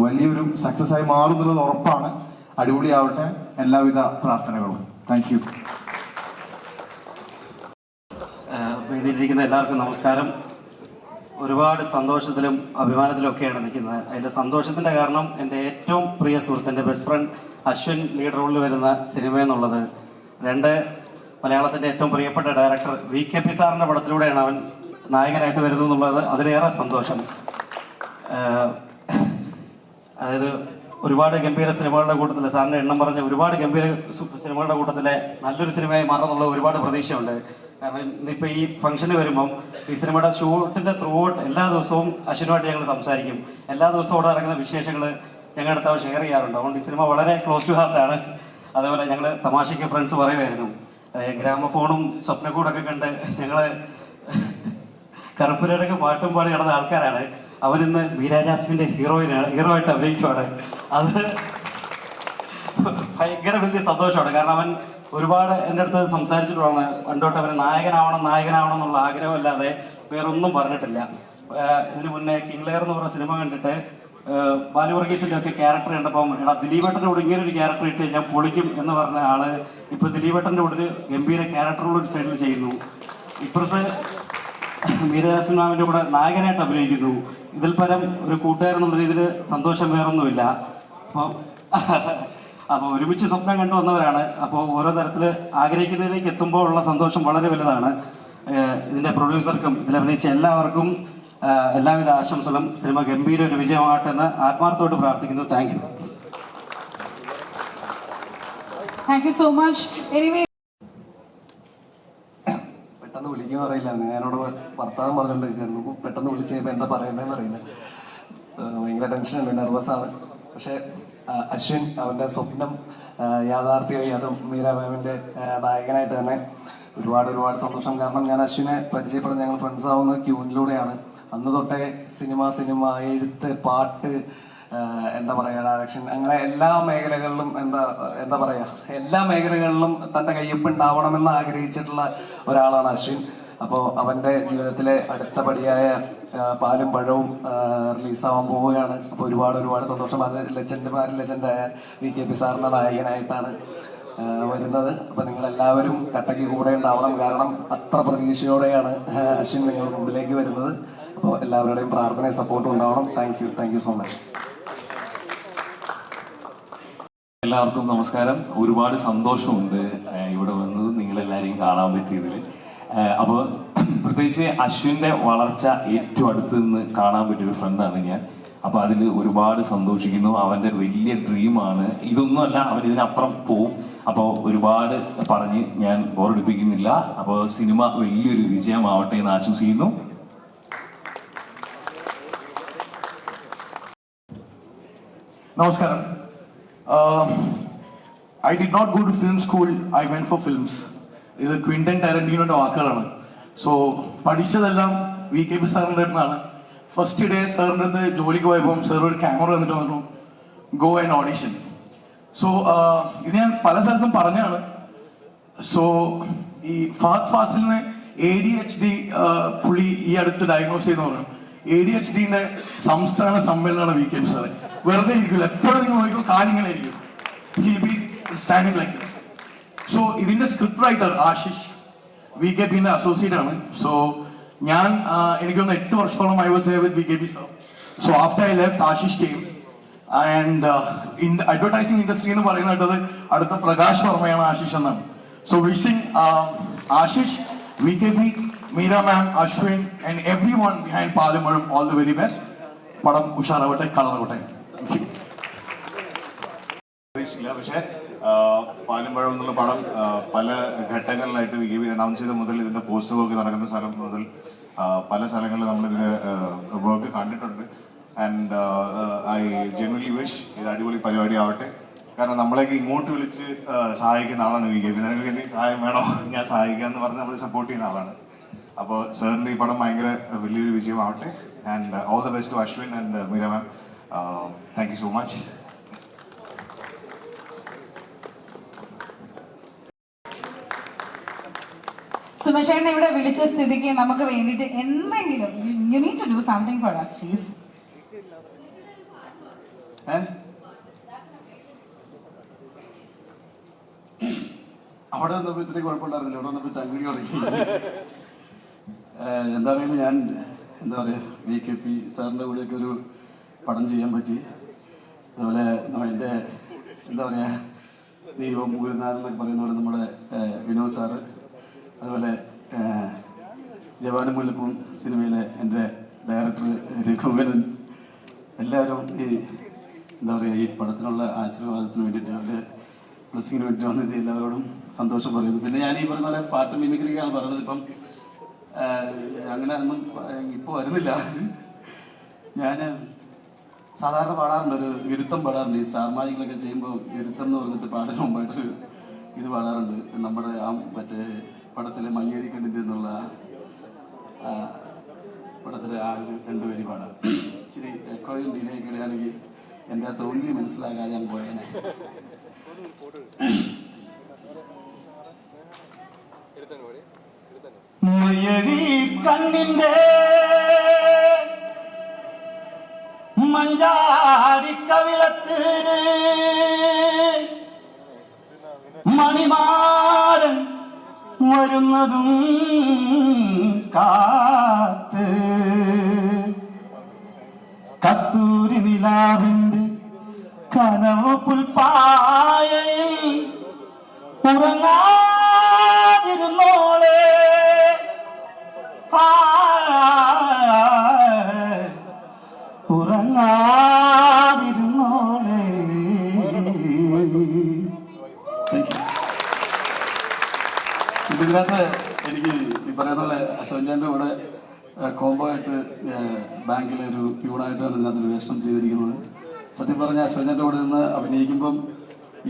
വലിയൊരു സക്സസ് ആയി മാറുന്നുള്ളത് ഉറപ്പാണ്. അടിപൊളിയാവട്ടെ. എല്ലാവിധ പ്രാർത്ഥനകളും. Thank you. വേദിയിലിരിക്കുന്ന എല്ലാവർക്കും നമസ്കാരം. ഒരുപാട് സന്തോഷത്തിലും അഭിമാനത്തിലും ഒക്കെയാണ് നിൽക്കുന്നത്. അതിൻ്റെ സന്തോഷത്തിൻ്റെ കാരണം എൻ്റെ ഏറ്റവും പ്രിയ സുഹൃത്ത്, എൻ്റെ ബെസ്റ്റ് ഫ്രണ്ട് അശ്വിൻ ലീഡ് റോളിൽ വരുന്ന സിനിമ എന്നുള്ളത്. 2, മലയാളത്തിൻ്റെ ഏറ്റവും പ്രിയപ്പെട്ട ഡയറക്ടർ VKP സാറിൻ്റെ പടത്തിലൂടെയാണ് അവൻ നായകനായിട്ട് വരുന്നത് എന്നുള്ളത് അതിലേറെ സന്തോഷം. അതായത് ഒരുപാട് ഗംഭീര സിനിമകളുടെ കൂട്ടത്തിൽ, സാറിൻ്റെ എണ്ണം പറഞ്ഞ ഒരുപാട് ഗംഭീര സിനിമകളുടെ കൂട്ടത്തിലെ നല്ലൊരു സിനിമയായി മാറുന്നുള്ള ഒരുപാട് പ്രതീക്ഷയുണ്ട്. കാരണം ഇന്നിപ്പോൾ ഈ ഫംഗ്ഷന് വരുമ്പം ഈ സിനിമയുടെ ഷൂട്ടിൻ്റെ ത്രൂ ഔട്ട് എല്ലാ ദിവസവും അശ്വിനുമായിട്ട് ഞങ്ങൾ സംസാരിക്കും. എല്ലാ ദിവസവും അവിടെ ഇറങ്ങുന്ന വിശേഷങ്ങൾ ഞങ്ങളുടെ അടുത്ത് അവൻ ഷെയർ ചെയ്യാറുണ്ട്. അതുകൊണ്ട് ഈ സിനിമ വളരെ ക്ലോസ് ടു ഹാർട്ടാണ്. അതേപോലെ ഞങ്ങൾ തമാശയ്ക്ക് ഫ്രണ്ട്സ് പറയുമായിരുന്നു, ഗ്രാമഫോണും സ്വപ്നക്കൂടൊക്കെ കണ്ട് ഞങ്ങൾ കറുപ്പിനടക്ക് പാട്ടും പാടി കിടന്ന ആൾക്കാരാണ്. അവനിന്ന് മീര ജാസ്മിൻ്റെ ഹീറോ ആയിട്ട് അഭിനയിക്കുവാണ്. അത് ഭയങ്കര വലിയ സന്തോഷമാണ്. കാരണം അവൻ ഒരുപാട് എൻ്റെ അടുത്ത് സംസാരിച്ചിട്ടുള്ളതാണ്. പണ്ടോട്ട് അവന് നായകനാവണം എന്നുള്ള ആഗ്രഹമല്ലാതെ വേറൊന്നും പറഞ്ഞിട്ടില്ല. ഇതിനു മുന്നേ കിങ് ലെയർ എന്ന് പറഞ്ഞ സിനിമ കണ്ടിട്ട് ബാലു വർഗീസിന്റെ ഒക്കെ ക്യാരക്ടർ കണ്ടപ്പം എടാ ദിലീപേട്ടൻ്റെ കൂടെ ഇങ്ങനെ ഒരു ക്യാരക്ടർ ഇട്ട് ഞാൻ പൊളിക്കും എന്ന് പറഞ്ഞ ആള് ഇപ്പൊ ദിലീപേട്ടൻ്റെ കൂടെ ഒരു ഗംഭീര ക്യാരക്ടറുള്ള ഒരു സൈഡിൽ ചെയ്യുന്നു. ഇപ്പുറത്ത് മീര ജാസ്മിൻ മാമിന്റെ കൂടെ നായകനായിട്ട് അഭിനയിക്കുന്നു. ഇതിൽ പരം ഒരു കൂട്ടുകാരൻ എന്നുള്ള രീതിയിൽ സന്തോഷം വേറൊന്നുമില്ല. അപ്പോൾ ഒരുമിച്ച് സ്വപ്നം കണ്ടു വന്നവരാണ്. അപ്പോൾ ഓരോ തരത്തിൽ ആഗ്രഹിക്കുന്നതിലേക്ക് എത്തുമ്പോൾ ഉള്ള സന്തോഷം വളരെ വലുതാണ്. ഇതിന്റെ പ്രൊഡ്യൂസർക്കും ഇതിൽ അഭിനയിച്ച എല്ലാവർക്കും എല്ലാവിധ ആശംസകളും. സിനിമ ഗംഭീര ഒരു വിജയമാകട്ടെ എന്ന് ആത്മാർത്ഥത്തോട് പ്രാർത്ഥിക്കുന്നു. Thank you. Thank you so much. Anyway, പെട്ടെന്ന് വിളിക്കുമെന്ന് അറിയില്ല. ഞാനോട് വർത്താനം പറഞ്ഞുകൊണ്ടിരിക്കുന്നു. പെട്ടെന്ന് വിളിച്ച് കഴിയുമ്പോൾ എന്താ പറയണ്ടതെന്ന് അറിയില്ല. ഭയങ്കര ടെൻഷനുണ്ട്, നെർവസാണ്. പക്ഷേ അശ്വിൻ അവൻ്റെ സ്വപ്നം യാഥാർത്ഥ്യമായി. അതും മീര മാമിൻ്റെ നായകനായിട്ട് തന്നെ ഒരുപാട് സന്തോഷം. കാരണം ഞാൻ അശ്വിനെ പരിചയപ്പെടുന്നത് ഞങ്ങൾ ഫ്രണ്ട്സ് ആവുന്ന ക്യൂനിലൂടെയാണ്. അന്ന് തൊട്ടേ സിനിമ എഴുത്ത്, പാട്ട്, എന്താ പറയുക, ഡയറക്ഷൻ, അങ്ങനെ എല്ലാ മേഖലകളിലും എന്താ പറയുക എല്ലാ മേഖലകളിലും തൻ്റെ കയ്യൊപ്പ് ഉണ്ടാവണമെന്ന് ആഗ്രഹിച്ചിട്ടുള്ള ഒരാളാണ് അശ്വിൻ. അപ്പോൾ അവൻ്റെ ജീവിതത്തിലെ അടുത്ത പടിയായ പാലും പഴവും റിലീസാവാൻ പോവുകയാണ്. അപ്പോൾ ഒരുപാട് സന്തോഷം. അത് ലെജൻഡായ VKP സാറിൻ്റെ നായകനായിട്ടാണ് വരുന്നത്. അപ്പം നിങ്ങളെല്ലാവരും കട്ടയ്ക്ക് കൂടെ ഉണ്ടാവണം. കാരണം അത്ര പ്രതീക്ഷയോടെയാണ് അശ്വിൻ നിങ്ങളുടെ മുമ്പിലേക്ക് വരുന്നത്. അപ്പോൾ എല്ലാവരുടെയും പ്രാർത്ഥനയും സപ്പോർട്ടും ഉണ്ടാവണം. Thank you so much. എല്ലാവർക്കും നമസ്കാരം. ഒരുപാട് സന്തോഷമുണ്ട് ഇവിടെ വന്നത് നിങ്ങളെല്ലാവരെയും കാണാൻ പറ്റിയതിൽ. അപ്പോൾ പ്രത്യേകിച്ച് അശ്വിൻ്റെ വളർച്ച ഏറ്റവും അടുത്ത് നിന്ന് കാണാൻ പറ്റിയൊരു ഫ്രണ്ടാണ് ഞാൻ. അപ്പോൾ അതിൽ ഒരുപാട് സന്തോഷിക്കുന്നു. അവൻ്റെ വലിയ ഡ്രീമാണ്. ഇതൊന്നുമല്ല, അവൻ ഇതിനപ്പുറം പോവും. അപ്പോൾ ഒരുപാട് പറഞ്ഞ് ഞാൻ ബോറടിപ്പിക്കുന്നില്ല. അപ്പോൾ സിനിമ വലിയൊരു വിജയമാവട്ടെ എന്ന് ആശംസിക്കുന്നു. നമസ്കാരം. I did not go to film school, I went for films. ഇത് ക്വിന്റൻ ടാരന്റീനോയുടെ വാക്കുകളാണ്. സോ പഠിച്ചതെല്ലാം VKP സാറിൻ്റെ അടുത്താണ്. ഫസ്റ്റ് ഡേ സാറിൻ്റെ അടുത്ത് ജോലിക്ക് പോയപ്പോൾ സാർ ഒരു ക്യാമറ വന്നിട്ട് പറഞ്ഞു ഗോ ആൻഡ് ഓഡിഷൻ. സോ ഇത് ഞാൻ പല സ്ഥലത്തും പറഞ്ഞാണ്. സോ ഈ ഫഹദ് ഫാസിലിന് ADHD പുള്ളി ഈ അടുത്ത് ഡയഗ്നോസ് ചെയ്തെന്ന് പറഞ്ഞു. ADHDന്റെ സംസ്ഥാന സമ്മേളനമാണ് VKP സാറ്. വെറുതെ ഇരിക്കില്ല, എപ്പോഴും നിങ്ങൾ നോക്കിയോ കാലിങ്ങനെ ആയിരിക്കും. He'll be standing like this. So ഇതിന്റെ സ്ക്രിപ്റ്റ് റൈറ്റർ ആശിഷ് VKPന്റെ അസോസിയേറ്റ് ആണ്. സോ ഞാൻ എനിക്കൊന്ന് 8 വർഷത്തോളം I was there with VKP sir. So after I left, Ashish came. And in the advertising industry എന്ന് പറയുന്നത് അടുത്ത പ്രകാശ് വർമ്മയാണ് ആശിഷ് എന്നാണ്. So wishing Ashish, VKP, Meera ma'am, Ashwin and everyone behind Palimaram all the very best. പടം ഉഷാറാവട്ടെ, കളറാവട്ടെ. പക്ഷേ പാലുംപഴം എന്നുള്ള പടം പല ഘട്ടങ്ങളിലായിട്ട് VKP announce ചെയ്ത മുതൽ ഇതിന്റെ പോസ്റ്റർ വർക്ക് നടക്കുന്ന സ്ഥലം മുതൽ പല സ്ഥലങ്ങളിൽ നമ്മൾ ഇതിന് വർക്ക് കണ്ടിട്ടുണ്ട്. ആൻഡ് ഐ ജെന്വൻലി വിഷ് ഇത് അടിപൊളി പരിപാടി ആവട്ടെ. കാരണം നമ്മളെയൊക്കെ ഇങ്ങോട്ട് വിളിച്ച് സഹായിക്കുന്ന ആളാണ് VKP. നിങ്ങൾക്ക് എന്തെങ്കിലും സഹായം വേണോ ഞാൻ സഹായിക്കാം എന്ന് പറഞ്ഞ് നമ്മൾ സപ്പോർട്ട് ചെയ്യുന്ന ആളാണ്. അപ്പോൾ സാറിന്റെ ഈ പടം ഭയങ്കര വലിയൊരു വിജയമാവട്ടെ. And all the best to Ashwin and Meera ma'am. Thank you so much. സുമേഷേട്ടനെ ഇവിടെ വിളിച്ച സ്ഥിതിക്ക് നമുക്ക് വേണ്ടിയിട്ട് എന്തെങ്കിലും you need to do something for us please. അവിടെ വന്നപ്പോൾ ഇത്രയും കുഴപ്പമുണ്ടായിരുന്നില്ല. ഇവിടെ വന്നപ്പോൾ ചങ്കുടി തുടങ്ങി. എന്താണെങ്കിലും ഞാൻ എന്താ പറയുക VKP സാറിൻ്റെ കൂടെയൊക്കെ ഒരു പടം ചെയ്യാൻ പറ്റി. അതുപോലെ എൻ്റെ എന്താ പറയുക ദൈവം ഗുരുനാഥൻ എന്നൊക്കെ പറയുന്ന പോലെ നമ്മുടെ വിനോദ് സാറ്, അതുപോലെ ജവാനും മുല്ലപ്പൂം സിനിമയിലെ എൻ്റെ ഡയറക്ടർ രഘുവരൻ, എല്ലാവരും ഈ എന്താ പറയുക ഈ പടത്തിനുള്ള ആശീർവാദത്തിന് വേണ്ടിയിട്ട് അവരുടെ ബ്ലെസ്സിങ്ങിന് വേണ്ടി വന്നിട്ട് എല്ലാവരോടും സന്തോഷം പറയുന്നു. പിന്നെ ഞാൻ ഈ പറയുന്ന പോലെ പാട്ട് മിമിക്രിക്കാണ് പറയുന്നത്. ഇപ്പം അങ്ങനെ ഒന്നും ഇപ്പോൾ വരുന്നില്ല. ഞാൻ സാധാരണ പാടാറുണ്ട്, ഒരു വിരുത്തം പാടാറുണ്ട്. ഈ സ്റ്റാർ മാജിക്കിലൊക്കെ ചെയ്യുമ്പോൾ വിരുത്തം എന്ന് പറഞ്ഞിട്ട് പാടിന് മുമ്പായിട്ടൊരു ഇത് പാടാറുണ്ട്. നമ്മുടെ ആ മറ്റേ പടത്തിലെ മയ്യഴിക്കണ്ണിൻ്റെ എന്നുള്ള പടത്തിലെ ആ ഒരു 2 വരി പാടാം. ഇച്ചിരി എക്കോയും ഡിലേക്ക് ഇടുകയാണെങ്കിൽ എൻ്റെ ആ തോൽവി മനസ്സിലാകാതെ ഞാൻ പോയേനെ. മയ്യഴി കണ്ണിന്റെ മഞ്ചാടി കവിളത്ത് മണിമാരൻ വരുന്നതും കാത്ത് കസ്തൂരി നിലാവിന്റെ കനവ് പുൽപ്പായയിൽ ഉറങ്ങാതിരുന്നോളെ ഉറങ്ങാതിരുന്നോളെ. ഇതിനകത്ത് എനിക്ക് ഈ പറയുന്ന പോലെ അശോചാൻ്റെ കൂടെ കോംബോ ആയിട്ട് ബാങ്കിലെ ഒരു പ്യൂണായിട്ടാണ് ഇതിനകത്ത് വേഷം ചെയ്തിരിക്കുന്നത്. സത്യം പറഞ്ഞ അശോചാൻ്റെ കൂടെ നിന്ന് അഭിനയിക്കുമ്പം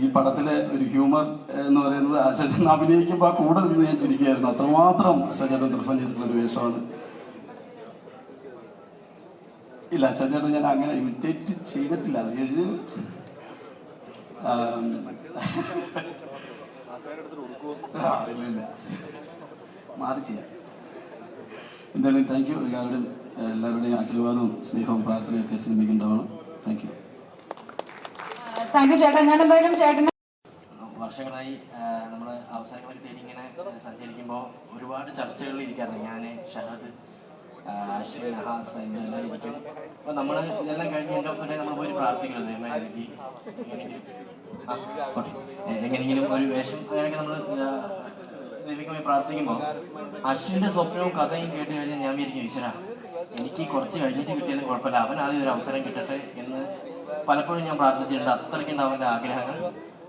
ഈ പടത്തിലെ ഒരു ഹ്യൂമർ എന്ന് പറയുന്നത് അശോചൻ അഭിനയിക്കുമ്പോൾ ആ കൂടെ നിന്ന് ഞാൻ ചിരിക്കുകയായിരുന്നു. അത്രമാത്രം അശോചാൻ്റെ പെർഫോം ചെയ്തിട്ടുള്ള ഒരു വേഷമാണ്. ഇല്ല, അശോചാൻ്റെ ഞാൻ അങ്ങനെ ഇമിറ്റേറ്റ് ചെയ്തിട്ടില്ല. അതായത് ഇല്ല മാറി ചെയ്യാം. എന്തായാലും താങ്ക് യു. എല്ലാവരുടെയും ആശീർവാദവും സ്നേഹവും പ്രാർത്ഥനയും ഒക്കെ സിനിമയ്ക്ക് ഉണ്ടാവണം. Thank you. താങ്ക് യു ചേട്ടാ. ഞാൻ എന്തായാലും ചേട്ടന് വർഷങ്ങളായി നമ്മൾ അവസരങ്ങളൊക്കെ തേടി ഇങ്ങനെ സഞ്ചരിക്കുമ്പോൾ ഒരുപാട് ചർച്ചകളിൽ ഇരിക്കാറുണ്ട്. ഞാൻ, ഷഹദ്, അശ്വിൻ, നഹാസ് എല്ലാവരും ഇരിക്കും. അപ്പോൾ നമ്മൾ ഇതെല്ലാം കഴിഞ്ഞ് എൻ്റെ അവസരം നമ്മൾ പോയി പ്രാർത്ഥിക്കുന്നത് എനിക്ക് എങ്ങനെയെങ്കിലും ഒരു വേഷം അങ്ങനെയൊക്കെ നമ്മൾ ദേവിക്ക് പോയി പ്രാർത്ഥിക്കുമ്പോൾ അശ്വിൻ്റെ സ്വപ്നവും കഥയും കേട്ട് കഴിഞ്ഞാൽ ഞാൻ വിചാരിക്കും, ഈശ്വര എനിക്ക് കുറച്ച് കഴിഞ്ഞിട്ട് കിട്ടിയാലും കുഴപ്പമില്ല, അവൻ ആദ്യം ഒരു അവസരം കിട്ടട്ടെ എന്ന് പലപ്പോഴും ഞാൻ പ്രാർത്ഥിച്ചിട്ടുണ്ട്. അത്രയ്ക്കുണ്ട് അവൻ്റെ ആഗ്രഹങ്ങൾ.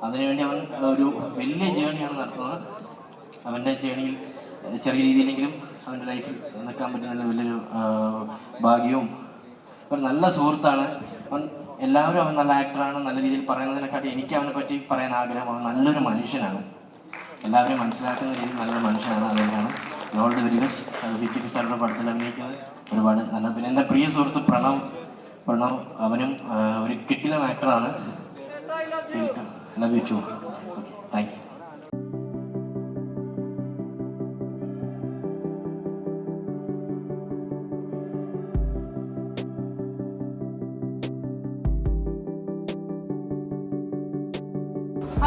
അതിനുവേണ്ടി അവൻ ഒരു വലിയ ജേണിയാണ് നടത്തുന്നത്. അവൻ്റെ ജേണിയിൽ ചെറിയ രീതിയിലെങ്കിലും അവൻ്റെ ലൈഫിൽ നിൽക്കാൻ പറ്റുന്ന വലിയൊരു ഭാഗ്യവും ഒരു നല്ല സുഹൃത്താണ് അവൻ. എല്ലാവരും അവൻ നല്ല ആക്ടറാണ് നല്ല രീതിയിൽ പറയുന്നതിനെക്കാട്ടി എനിക്ക് അവനെ പറ്റി പറയാൻ ആഗ്രഹം, അവൻ നല്ലൊരു മനുഷ്യനാണ്, എല്ലാവരും മനസ്സിലാക്കുന്ന രീതിയിൽ നല്ലൊരു മനുഷ്യനാണ്. അതുകൊണ്ടാണ് ഓൾ ദി വെരി ബെസ്റ്റ്. വിക്കി സാറിൻ്റെ പടത്തിൽ അഭിനയിക്കുന്നത് ഒരുപാട് നല്ല. പിന്നെ എൻ്റെ പ്രിയ സുഹൃത്ത് പ്രണവ്, അവനും ഒരു കിട്ടിലൻ ആക്ടറാണ്. Love you too. Thank you.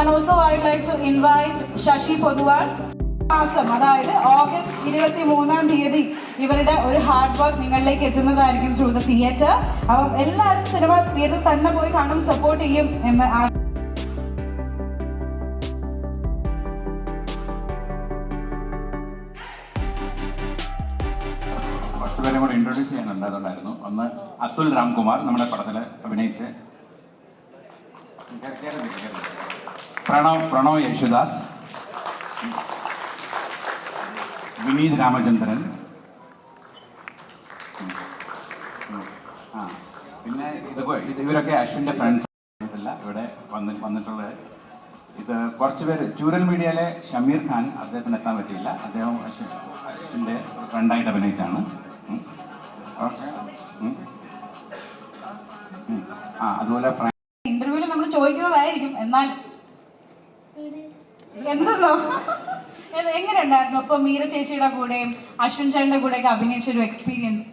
And also I would like to invite Shashi Poduwal. മാസം, അതായത് ഓഗസ്റ്റ് 23-ാം തീയതി ഇവരുടെ ഒരു ഹാർഡ് വർക്ക് നിങ്ങളിലേക്ക് എത്തുന്നതായിരിക്കും ത്രൂ ദ തിയേറ്റർ. അപ്പം എല്ലാവരും സിനിമ തിയേറ്ററിൽ തന്നെ പോയി കാണും, സപ്പോർട്ട് ചെയ്യും എന്ന് കുറച്ചുപേരെ കൂടെ ഇൻട്രൊഡ്യൂസ് ചെയ്യാനുണ്ടായിരുന്നു. ഒന്ന് അതുൽ രാംകുമാർ, നമ്മുടെ പടത്തിൽ അഭിനയിച്ച്. പ്രണവ് യേശുദാസ്, വിനീത് രാമചന്ദ്രൻ, പിന്നെ ഇവരൊക്കെ അശ്വിൻ്റെ ഫ്രണ്ട്സ് ഇല്ല ഇവിടെ വന്നിട്ടുള്ളത്. ഇത് കുറച്ച് പേര് ചൂരൽ മീഡിയയിലെ ഷമീർ ഖാൻ, അദ്ദേഹത്തിന് എത്താൻ പറ്റിയില്ല. അദ്ദേഹം അശ്വിൻ്റെ ഫ്രണ്ടായിട്ട് അഭിനയിച്ചാണ്. അതുപോലെ ഇന്റർവ്യൂവിൽ നമ്മൾ ചോദിക്കുന്നതായിരിക്കും. എന്നാൽ എന്തെന്നോ എങ്ങനെ ഉണ്ടായിരുന്നു ഇപ്പൊ മീര ചേച്ചിയുടെ കൂടെയും അശ്വിൻ ചേട്ടന്റെ കൂടെയൊക്കെ അഭിനയിച്ചൊരു എക്സ്പീരിയൻസ്?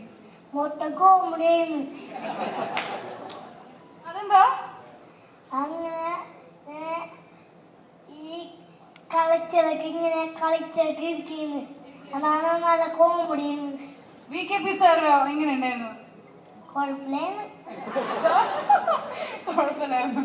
അതെന്താ അങ്ങനെ ഈ കളിച്ചതൊക്കെ ഇങ്ങനെ കളിച്ചൊക്കെ ഇരിക്കുന്നു, അതാണ് നല്ല കോമഡി. VKP സാർ എങ്ങനെ ഉണ്ടായിരുന്നു? കുഴപ്പമില്ലായിരുന്നു. കുഴപ്പമില്ലായിരുന്നു.